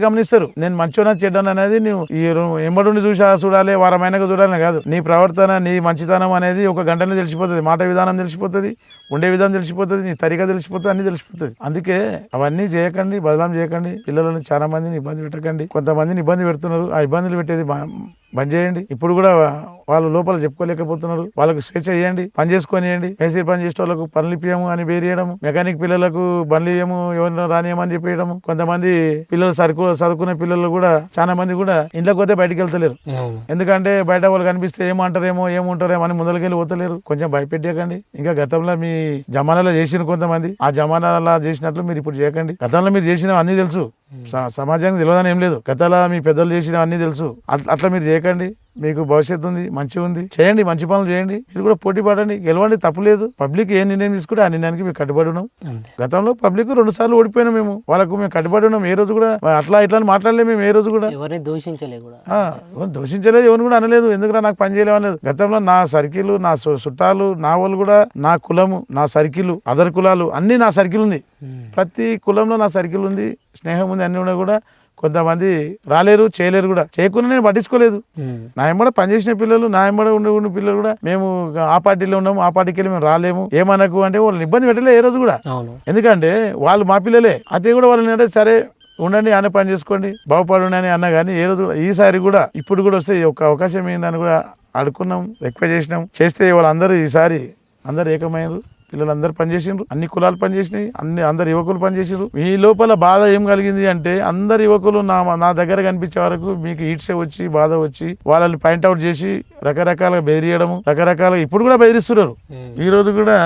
గమనిస్తారు. నేను మంచోనా చెడ్డాను అనేది నువ్వు ఎంబడుండి చూడాలి, వారమైనగా చూడాలని కాదు. నీ ప్రవర్తన, నీ మంచితనం అనేది 1 గంటనే తెలిసిపోతుంది. మాట విధానం తెలిసిపోతుంది, ఉండే విధానం తెలిసిపోతుంది, నీ తరిగా తెలిసిపోతుంది, అన్ని తెలిసిపోతుంది. అందుకే అవన్నీ చేయకండి, బదలాం చేయకండి. పిల్లలను చాలా మందిని ఇబ్బంది పెట్టకండి. కొంతమందిని ఇబ్బంది పెడుతున్నారు. ఆ ఇబ్బందులు పెట్టేది బంద్ చేయండి. ఇప్పుడు కూడా వాళ్ళు లోపల చెప్పుకోలేకపోతున్నారు. వాళ్ళకు స్వేచ్ఛ చేయండి, పని చేసుకొనియండి. మేస్త్రి పని చేసే వాళ్ళకు పనులు ఇప్పియము అని వేరియడము, మెకానిక్ పిల్లలకు బండ్లు ఇయ్యము, ఎవరినో రానియమని చెప్పేయడము. కొంతమంది పిల్లలు చదువుకునే పిల్లలు కూడా చాలా మంది కూడా ఇంట్లోకి పోతే బయటికి వెళ్తలేరు. ఎందుకంటే బయట వాళ్ళు కనిపిస్తే ఏమంటారేమో ఏముంటారేమో అని ముందరికెళ్ళి పోతలేరు. కొంచెం భయపెట్టకండి. ఇంకా గతంలో మీ జమానాలో చేసిన కొంతమంది ఆ జమానాలో చేసినట్లు మీరు ఇప్పుడు చేయకండి. గతంలో మీరు చేసిన అన్ని తెలుసు, సమాజానికి తెలియదని ఏం లేదు. గతంలో మీ పెద్దలు చేసిన అన్ని తెలుసు. అట్లా మీరు చేయకండి. మీకు భవిష్యత్తు ఉంది, మంచిగా ఉంది, చేయండి, మంచి పనులు చేయండి. మీరు కూడా పోటీ పడండి, గెలవండి, తప్పులేదు. పబ్లిక్ ఏ నిర్ణయం తీసుకుంటే ఆ నిర్ణయానికి మేము కట్టుబడి ఉన్నాం. గతంలో పబ్లిక్ 2 సార్లు ఓడిపోయినాం. మేము వాళ్ళకు మేము కట్టుబడి ఉన్నాం. ఏ రోజు కూడా అట్లా ఇట్లా మాట్లాడలేదు. మేము ఏ రోజు కూడా దోషించలేదు, ఎవరిని కూడా అనలేదు. ఎందుకంటే నాకు పని చేయలేవు అనలేదు. గతంలో నా సర్కిల్, నా చుట్టాలు, నా వాళ్ళు కూడా, నా కులము, నా సర్కిల్, అదర్ కులాలు అన్ని నా సర్కిల్ ఉంది. ప్రతి కులంలో నా సర్కిల్ ఉంది, స్నేహం ఉంది, అన్ని ఉన్నా కూడా కొంతమంది రాలేరు, చేయలేరు కూడా. చేయకుండా నేను పట్టించుకోలేదు. నా ఎంబడ పనిచేసిన పిల్లలు, నా ఎంబడ ఉండే పిల్లలు కూడా మేము ఆ పార్టీలో ఉన్నాము, ఆ పార్టీకి వెళ్ళి మేము రాలేము ఏమనకు అంటే వాళ్ళని ఇబ్బంది పెట్టలే ఏ రోజు కూడా. ఎందుకంటే వాళ్ళు మా పిల్లలే. అదే కూడా వాళ్ళని అంటే సరే ఉండండి, ఆయన పని చేసుకోండి, బాగుపడండి అని అన్నా కానీ ఏ రోజు కూడా. ఈసారి కూడా ఇప్పుడు కూడా వస్తే ఒక అవకాశం ఏందని కూడా అడుక్కున్నాం, రిక్వెస్ట్ చేసినాం. చేస్తే వాళ్ళందరూ ఈసారి అందరు ఏకమైనరు. పిల్లలందరూ పనిచేసిండ్రు, అన్ని కులాలు పనిచేసినాయి, అందరు యువకులు పనిచేసిండ్రు. ఈ లోపల బాధ ఏం కలిగింది అంటే అందరు యువకులు నా దగ్గర కనిపించే వరకు మీకు ఈడ్సే వచ్చి బాధ వచ్చి వాళ్ళని పాయింట్అవుట్ చేసి రకరకాలుగా బెదిరియడము, రకరకాలుగా ఇప్పుడు కూడా బెదిరిస్తున్నారు. ఈ రోజు కూడా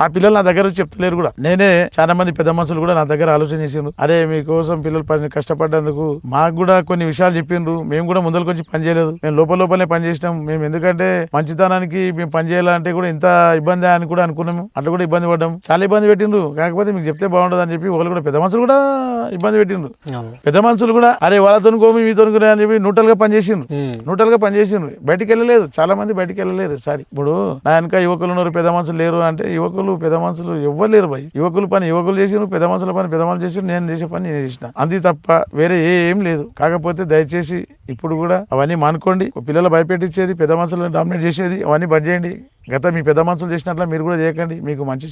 ఆ పిల్లలు నా దగ్గర చెప్తలేరు కూడా. నేనే చాలా మంది పెద్ద మనుషులు కూడా నా దగ్గర ఆలోచన చేసిండ్రు. అరే మీకోసం పిల్లలు కష్టపడ్డందుకు మాకు కూడా కొన్ని విషయాలు చెప్పిండ్రు. మేము కూడా ముందరికి వచ్చి పని చేయలేదు, మేము లోపలనే పని చేసినాం. మేము ఎందుకంటే మంచితనానికి మేము పని చేయాలంటే కూడా ఇంత ఇబ్బంది అని కూడా అనుకున్నాము. అట్లా కూడా ఇబ్బంది పడ్డాము, చాలా ఇబ్బంది పెట్టిండ్రు. కాకపోతే మీకు చెప్తే బాగుండదు అని చెప్పి వాళ్ళు కూడా పెద్ద మనుషులు కూడా ఇబ్బంది పెట్టిండ్రు. పెద్ద మనుషులు కూడా అరే వాళ్ళతో కోమి మీతో అని చెప్పి న్యూట్రల్ గా పనిచేసిండ్రు. బయటికి వెళ్ళలేదు, చాలా మంది బయటికి వెళ్ళలేరు. సారీ ఇప్పుడు నా వెనక యువకులు ఉన్నారు, పెద్ద మనుషులు లేరు అంటే యువకులు యువకులు పెద్ద మనుషులు ఎవ్వరు లేరు భయ్. యువకుల పని యువకులు చేసి పెద్ద మనుషుల పని పెద్ద మనుషులు చేసి నేను చేసే పని నేను చేసిన, అంతే తప్ప వేరే ఏం లేదు. కాకపోతే దయచేసి ఇప్పుడు కూడా అవన్నీ మానుకోండి. పిల్లలు భయపెట్టించేది, పెద్ద మనుషులను డామినేట్ చేసేది అవన్నీ బంద్ చేయండి. మీ పెద్ద మనుషులు చేసినట్ల మీరు కూడా చేయకండి. మీకు మంచి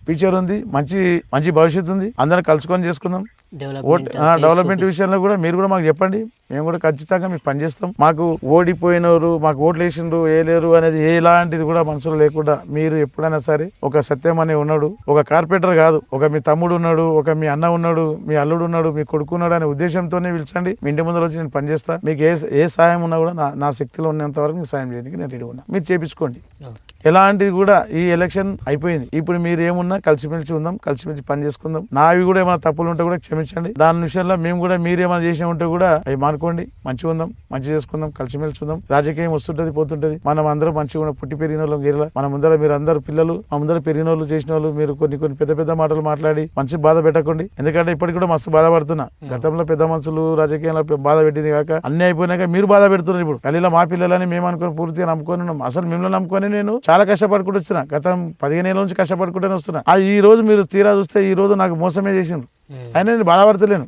ఫ్యూచర్ ఉంది, మంచి మంచి భవిష్యత్తు ఉంది. అందరం కలుసుకొని చేసుకుందాం. డెవలప్మెంట్ విషయంలో కూడా మీరు కూడా మాకు చెప్పండి. మేము కూడా ఖచ్చితంగా మీకు పనిచేస్తాం. మాకు ఓడిపోయినరు, మాకు ఓట్లు వేసిండ్రు వేయలేరు అనేది ఎలాంటిది కూడా మనసులో లేకుండా మీరు ఎప్పుడైనా సరే ఒక సత్యం అనే ఉన్నాడు, ఒక కార్పొరేటర్ కాదు, ఒక మీ తమ్ముడు ఉన్నాడు, ఒక మీ అన్న ఉన్నాడు, మీ అల్లుడు ఉన్నాడు, మీ కొడుకు ఉన్నాడు అనే ఉద్దేశంతోనే పిలిచండి. మీ ఇంటి ముందు వచ్చి నేను పనిచేస్తాను. మీకు ఏ సాయం ఉన్నా కూడా నా శక్తిలో ఉన్నంత వరకు మీకు సాయం చేయడానికి నేను రెడీ ఉన్నా. మీరు చేపించుకోండి. ఎలాంటిది కూడా ఈ ఎలక్షన్ అయిపోయింది. ఇప్పుడు మీరు ఏమున్నా కలిసిమెలిసి ఉందాం, కలిసిమెలిసి పని చేసుకుందాం. నావి కూడా ఏమైనా తప్పులు ఉంటే కూడా క్షమించండి. దాని విషయంలో మేము కూడా మీరు ఏమైనా చేసిన ఉంటే కూడా అవి మానుకోండి. మంచిగా ఉందాం, మంచి చేసుకుందాం, కలిసిమెలిసి ఉందాం. రాజకీయం వస్తుంటది పోతుంటది. మనం అందరం మంచిగా ఉన్న పుట్టి పెరిగిన వాళ్ళం గేరల మన ముందర మీరు అందరు పిల్లలు మా ముందర పెరిగిన వాళ్ళు చేసిన వాళ్ళు మీరు కొన్ని పెద్ద మాటలు మాట్లాడి మంచి బాధ పెట్టకండి. ఎందుకంటే ఇప్పటికి కూడా మస్తు బాధపడుతున్నా. గతంలో పెద్ద మనుషులు రాజకీయంలో బాధ పెట్టింది కాక అన్ని అయిపోయినాక మీరు బాధ పెడుతున్నారు. ఇప్పుడు గలీలో మా పిల్లలని మేము అనుకుని పూర్తిగా నమ్ముకొని ఉన్నాం. అసలు మిమ్మల్ని నమ్ముకొని నేను చాలా కష్టపడుకుంటూ వచ్చిన. గతం 15 ఏళ్ళ నుంచి కష్టపడుకుంటూనే వస్తున్నా. ఈ రోజు మీరు తీరా చూస్తే ఈ రోజు నాకు మోసమే చేసిండ్రు. అయినా నేను బాధపడతలేను.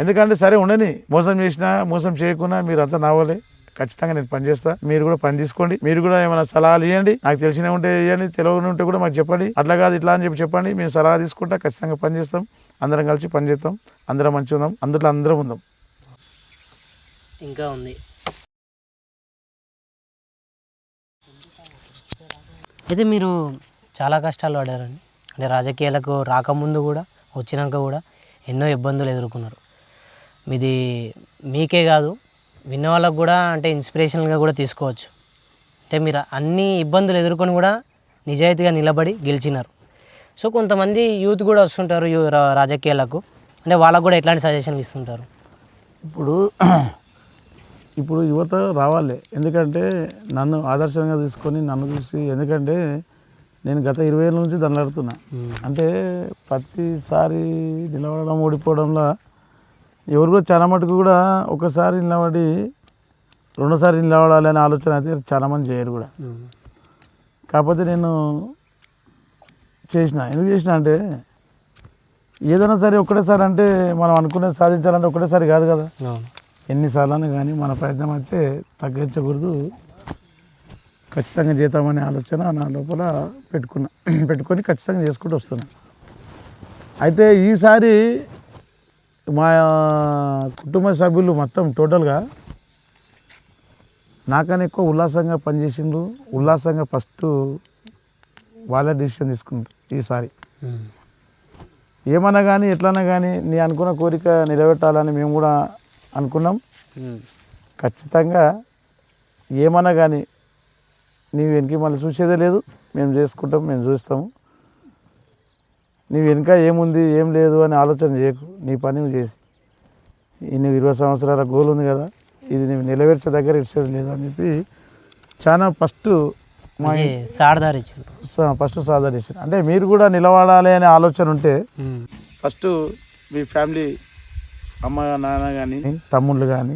ఎందుకంటే సరే ఉండని, మోసం చేసినా మోసం చేయకున్నా మీరు అంతా నావలే. ఖచ్చితంగా నేను పని చేస్తా. మీరు కూడా పని తీసుకోండి. మీరు కూడా ఏమైనా సలహాలు ఇవ్వండి. నాకు తెలిసిన ఉంటే ఇవ్వండి, తెలియని ఉంటే కూడా మాకు చెప్పండి. అట్లా కాదు ఇట్లా అని చెప్పండి. మేము సలహా తీసుకుంటా. ఖచ్చితంగా పని చేస్తాం. అందరం కలిసి పని చేస్తాం. అందరం మంచిగా ఉందాం. అందులో అందరం ఉందాం. ఇంకా ఉంది. అయితే మీరు చాలా కష్టాలు పడారండి. అంటే రాజకీయాలకు రాకముందు కూడా వచ్చినాక కూడా ఎన్నో ఇబ్బందులు ఎదుర్కొన్నారు. మీకే కాదు విన్న వాళ్ళకు కూడా అంటే ఇన్స్పిరేషన్గా కూడా తీసుకోవచ్చు. అంటే మీరు అన్ని ఇబ్బందులు ఎదుర్కొని కూడా నిజాయితీగా నిలబడి గెలిచినారు. సో కొంతమంది యూత్ కూడా వస్తుంటారు రాజకీయాలకు. అంటే వాళ్ళకు కూడా ఎట్లాంటి సజెషన్లు ఇస్తుంటారు? ఇప్పుడు యువత రావాలి. ఎందుకంటే నన్ను ఆదర్శంగా తీసుకొని నన్ను చూసి, ఎందుకంటే నేను గత 20 ఏళ్ళ నుంచి దండలాడుతున్నా. అంటే ప్రతిసారి నిలబడడం ఓడిపోవడంలో ఎవరు కూడా చాలా మటుకు కూడా ఒకసారి నిలబడి రెండోసారి నిలబడాలి అనే ఆలోచన అయితే చాలామంది చేయరు కూడా. కాకపోతే నేను ఎందుకు చేసిన అంటే ఏదైనా సరే ఒకటేసారి అంటే మనం అనుకునేది సాధించాలంటే ఒకటేసారి కాదు కదా. ఎన్నిసార్లు కానీ మన ప్రయత్నం అయితే తగ్గించకూడదు. ఖచ్చితంగా చేద్దామనే ఆలోచన నా లోపల పెట్టుకొని ఖచ్చితంగా చేసుకుంటూ వస్తున్నాను. అయితే ఈసారి మా కుటుంబ సభ్యులు మొత్తం టోటల్గా నాకన్నా ఎక్కువ ఉల్లాసంగా పనిచేసిండ్రు. ఉల్లాసంగా ఫస్ట్ వాళ్ళే డిసిషన్ తీసుకున్నారు. ఈసారి ఏమన్నా కానీ ఎట్లన్నా కానీ నీ అనుకున్న కోరిక నిలబెట్టాలని మేము కూడా అనుకున్నాం. ఖచ్చితంగా ఏమన్నా కానీ నీ వెనక మళ్ళీ చూసేదే లేదు. మేము చేసుకుంటాం, మేము చూస్తాము. నీ వెనుక ఏముంది ఏం లేదు అని ఆలోచన చేయకు. నీ పని నువ్వు చేసి నువ్వు 20 సంవత్సరాల గోల్ ఉంది కదా, ఇది నువ్వు నెరవేర్చే దగ్గర ఇచ్చేది లేదు అని చెప్పి చాలా ఫస్ట్ సాధారణ ఇచ్చారు. అంటే మీరు కూడా నిలబడాలి అనే ఆలోచన ఉంటే ఫస్ట్ మీ ఫ్యామిలీ అమ్మ నాన్న కానీ తమ్ముళ్ళు కానీ,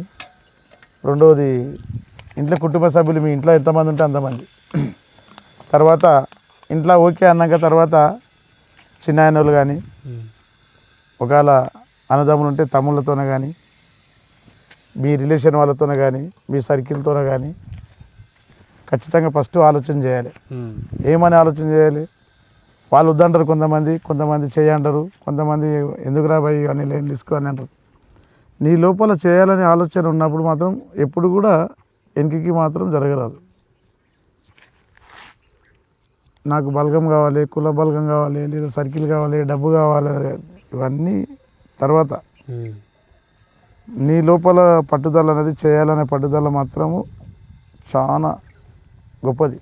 రెండవది ఇంట్లో కుటుంబ సభ్యులు మీ ఇంట్లో ఎంతమంది ఉంటే అంతమంది, తర్వాత ఇంట్లో ఓకే అన్నాక తర్వాత చిన్న ఆయనోళ్ళు కానీ, ఒకవేళ అన్నదమ్ములు ఉంటే తమ్ముళ్ళతోనే కానీ, మీ రిలేషన్ వాళ్ళతోనే కానీ, మీ సర్కిల్తోనే కానీ ఖచ్చితంగా ఫస్ట్ ఆలోచన చేయాలి. ఏమని ఆలోచన చేయాలి? వాళ్ళు వద్దంటారు కొంతమంది చేయంటారు, కొంతమంది ఎందుకు రాబాయి అని లేని తీసుకో అని అంటారు. నీ లోపల చేయాలనే ఆలోచన ఉన్నప్పుడు మాత్రం ఎప్పుడు కూడా వెనక్కి మాత్రం జరగరాదు. నాకు బలగం కావాలి, కుల బలగం కావాలి, లేదా సర్కిల్ కావాలి, డబ్బు కావాలి, ఇవన్నీ తర్వాత నీ లోపల పట్టుదల అనేది చేయాలనే పట్టుదల మాత్రము చాలా గొప్పది.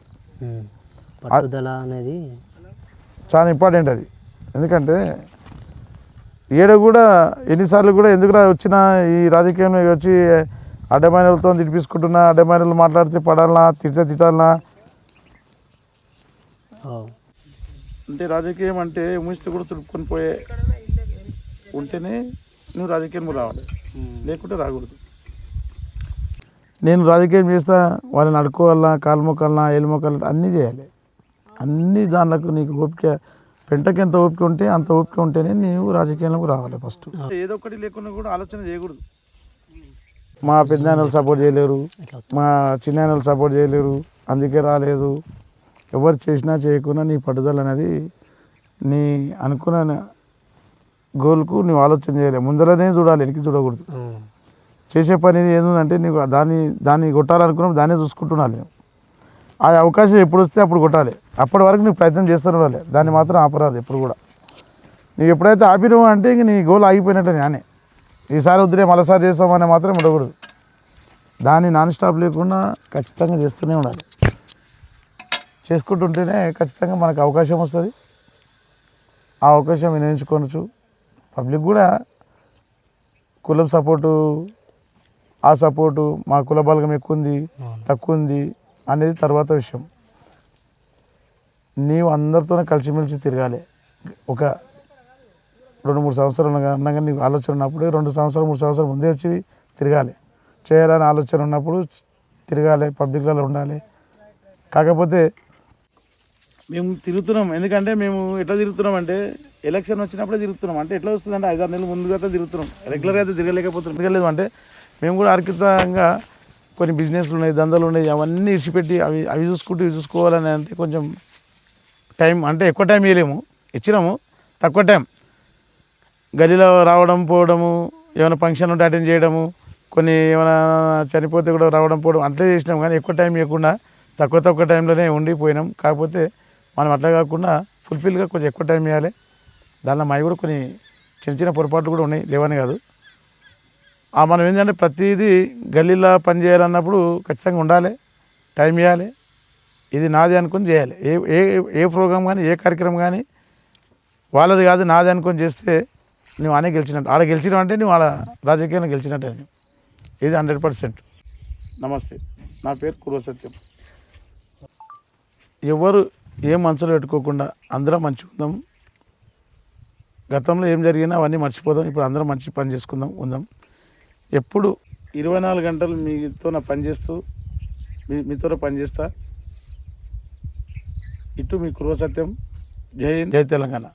పట్టుదల అనేది చాలా ఇంపార్టెంట్ అది. ఎందుకంటే కూడా ఎన్నిసార్లు కూడా ఎందుకు వచ్చినా ఈ రాజకీయంలో వచ్చి అడ్డమైనలతో తినిపించుకుంటున్నా, అడ్డమైనలు మాట్లాడితే పడాలనా, తిట్టాలనా అంటే రాజకీయం అంటే ముగిస్తే కూడా తుడుపుకొని పోయే ఉంటేనే నువ్వు రాజకీయం రావాలి, లేకుంటే రాకూడదు. నేను రాజకీయం చేస్తా, వాళ్ళని అడుకోవాలన్నా, కాలు మొక్కాలన్నా, ఏలు మొక్కాలన్నా అన్నీ చేయాలి. అన్ని దానిలకు నీకు ఓపిక పెంటకి ఎంత ఓపిక ఉంటే అంత ఓపిక ఉంటేనే నీవు రాజకీయాలకు రావాలి ఫస్ట్. ఏదో ఒకటి లేకుండా కూడా ఆలోచన చేయకూడదు. మా పెద్దనాన్నలు సపోర్ట్ చేయలేరు, మా చిన్నాన్నలు సపోర్ట్ చేయలేరు, అందుకే రాలేదు. ఎవరు చేసినా చేయకున్నా నీ పట్టుదల అనేది నీ అనుకున్న గోల్కు నువ్వు ఆలోచన చేయలేవు. ముందరనే చూడాలి, వెనక్కి చూడకూడదు. చేసే పని ఏంటంటే నీకు దాన్ని కొట్టాలనుకున్నాం, దాన్నే చూసుకుంటున్నాను. ఆ అవకాశం ఎప్పుడు వస్తే అప్పుడు కొట్టాలి. అప్పటి వరకు నీకు ప్రయత్నం చేస్తూనే ఉండాలి, దాన్ని మాత్రం ఆపరాదు ఎప్పుడు కూడా. నీకు ఎప్పుడైతే ఆపినావు అంటే ఇంక నీ గోల్ ఆగిపోయినట్టే. నానే ఈసారి వద్దులే మరోసారి చేస్తామని మాత్రం ఉండకూడదు. దాన్ని నాన్ స్టాప్ లేకుండా ఖచ్చితంగా చేస్తూనే ఉండాలి. చేసుకుంటుంటేనే ఖచ్చితంగా మనకు అవకాశం వస్తుంది. ఆ అవకాశం వినియోగించుకోవచ్చు. పబ్లిక్ కూడా కులం సపోర్టు, ఆ సపోర్టు, మా కుల బలగం ఎక్కువ ఉంది తక్కువ ఉంది అనేది తర్వాత విషయం. నీవు అందరితోనే కలిసిమెలిసి తిరగాలి. ఒక 2-3 సంవత్సరాలు అన్నాక నీకు ఆలోచన ఉన్నప్పుడు 2 సంవత్సరాలు 3 సంవత్సరాలు ముందే వచ్చి తిరగాలి. చేయాలని ఆలోచన ఉన్నప్పుడు తిరగాలి, పబ్లిక్లలో ఉండాలి. కాకపోతే మేము తిరుగుతున్నాం. ఎందుకంటే మేము ఎట్లా తిరుగుతున్నాం అంటే ఎలక్షన్ వచ్చినప్పుడే తిరుగుతున్నాం. అంటే ఎట్లా వస్తుందంటే 5-6 నెలలు ముందుగా తిరుగుతున్నాం. రెగ్యులర్గా అయితే తిరగలేకపోతున్నాం. తిరగలేదు అంటే మేము కూడా అర్కితంగా కొన్ని బిజినెస్లు ఉన్నాయి, దందాలు ఉన్నాయి, అవన్నీ ఇచ్చిపెట్టి అవి చూసుకుంటూ ఇవి చూసుకోవాలని అంటే కొంచెం టైం, అంటే ఎక్కువ టైం ఇవ్వలేము. ఇచ్చినాము తక్కువ టైం. గలీలో రావడం పోవడము, ఏమైనా ఫంక్షన్ ఉంటే అటెండ్ చేయడము, కొన్ని ఏమైనా చనిపోతే కూడా రావడం పోవడం అట్లే చేసినాం. కానీ ఎక్కువ టైం ఇవ్వకుండా తక్కువ టైంలోనే ఉండిపోయినాం. కాకపోతే మనం అట్లా కాకుండా ఫుల్ఫిల్గా కొంచెం ఎక్కువ టైం ఇవ్వాలి. దానిలో మావి కూడా కొన్ని చిన్న పొరపాట్లు కూడా ఉన్నాయి, లేవని కాదు. మనం ఏంటంటే ప్రతిదీ గల్లీలో పని చేయాలన్నప్పుడు ఖచ్చితంగా ఉండాలి, టైం ఇవ్వాలి, ఇది నాది అనుకొని చేయాలి. ఏ ప్రోగ్రామ్ కానీ ఏ కార్యక్రమం కానీ వాళ్ళది కాదు నాది అనుకొని చేస్తే నువ్వు ఆనే గెలిచినట్టు. ఆడ గెలిచినావు అంటే నువ్వు ఆడ రాజకీయాన్ని గెలిచినట్టే. ఇది 100%. నమస్తే, నా పేరు కుర్వ సత్యం. ఎవరు ఏం మనసులో పెట్టుకోకుండా అందరం మంచిగా ఉందాం. గతంలో ఏం జరిగినా అవన్నీ మర్చిపోదాం. ఇప్పుడు అందరం మంచి పని చేసుకుందాం, ఉందాం. ఎప్పుడు 24 గంటలు మీతో పనిచేస్తూ మీతో పనిచేస్తా. ఇటు మీ కుర్వ సత్యం. జై హింద్, జై తెలంగాణ.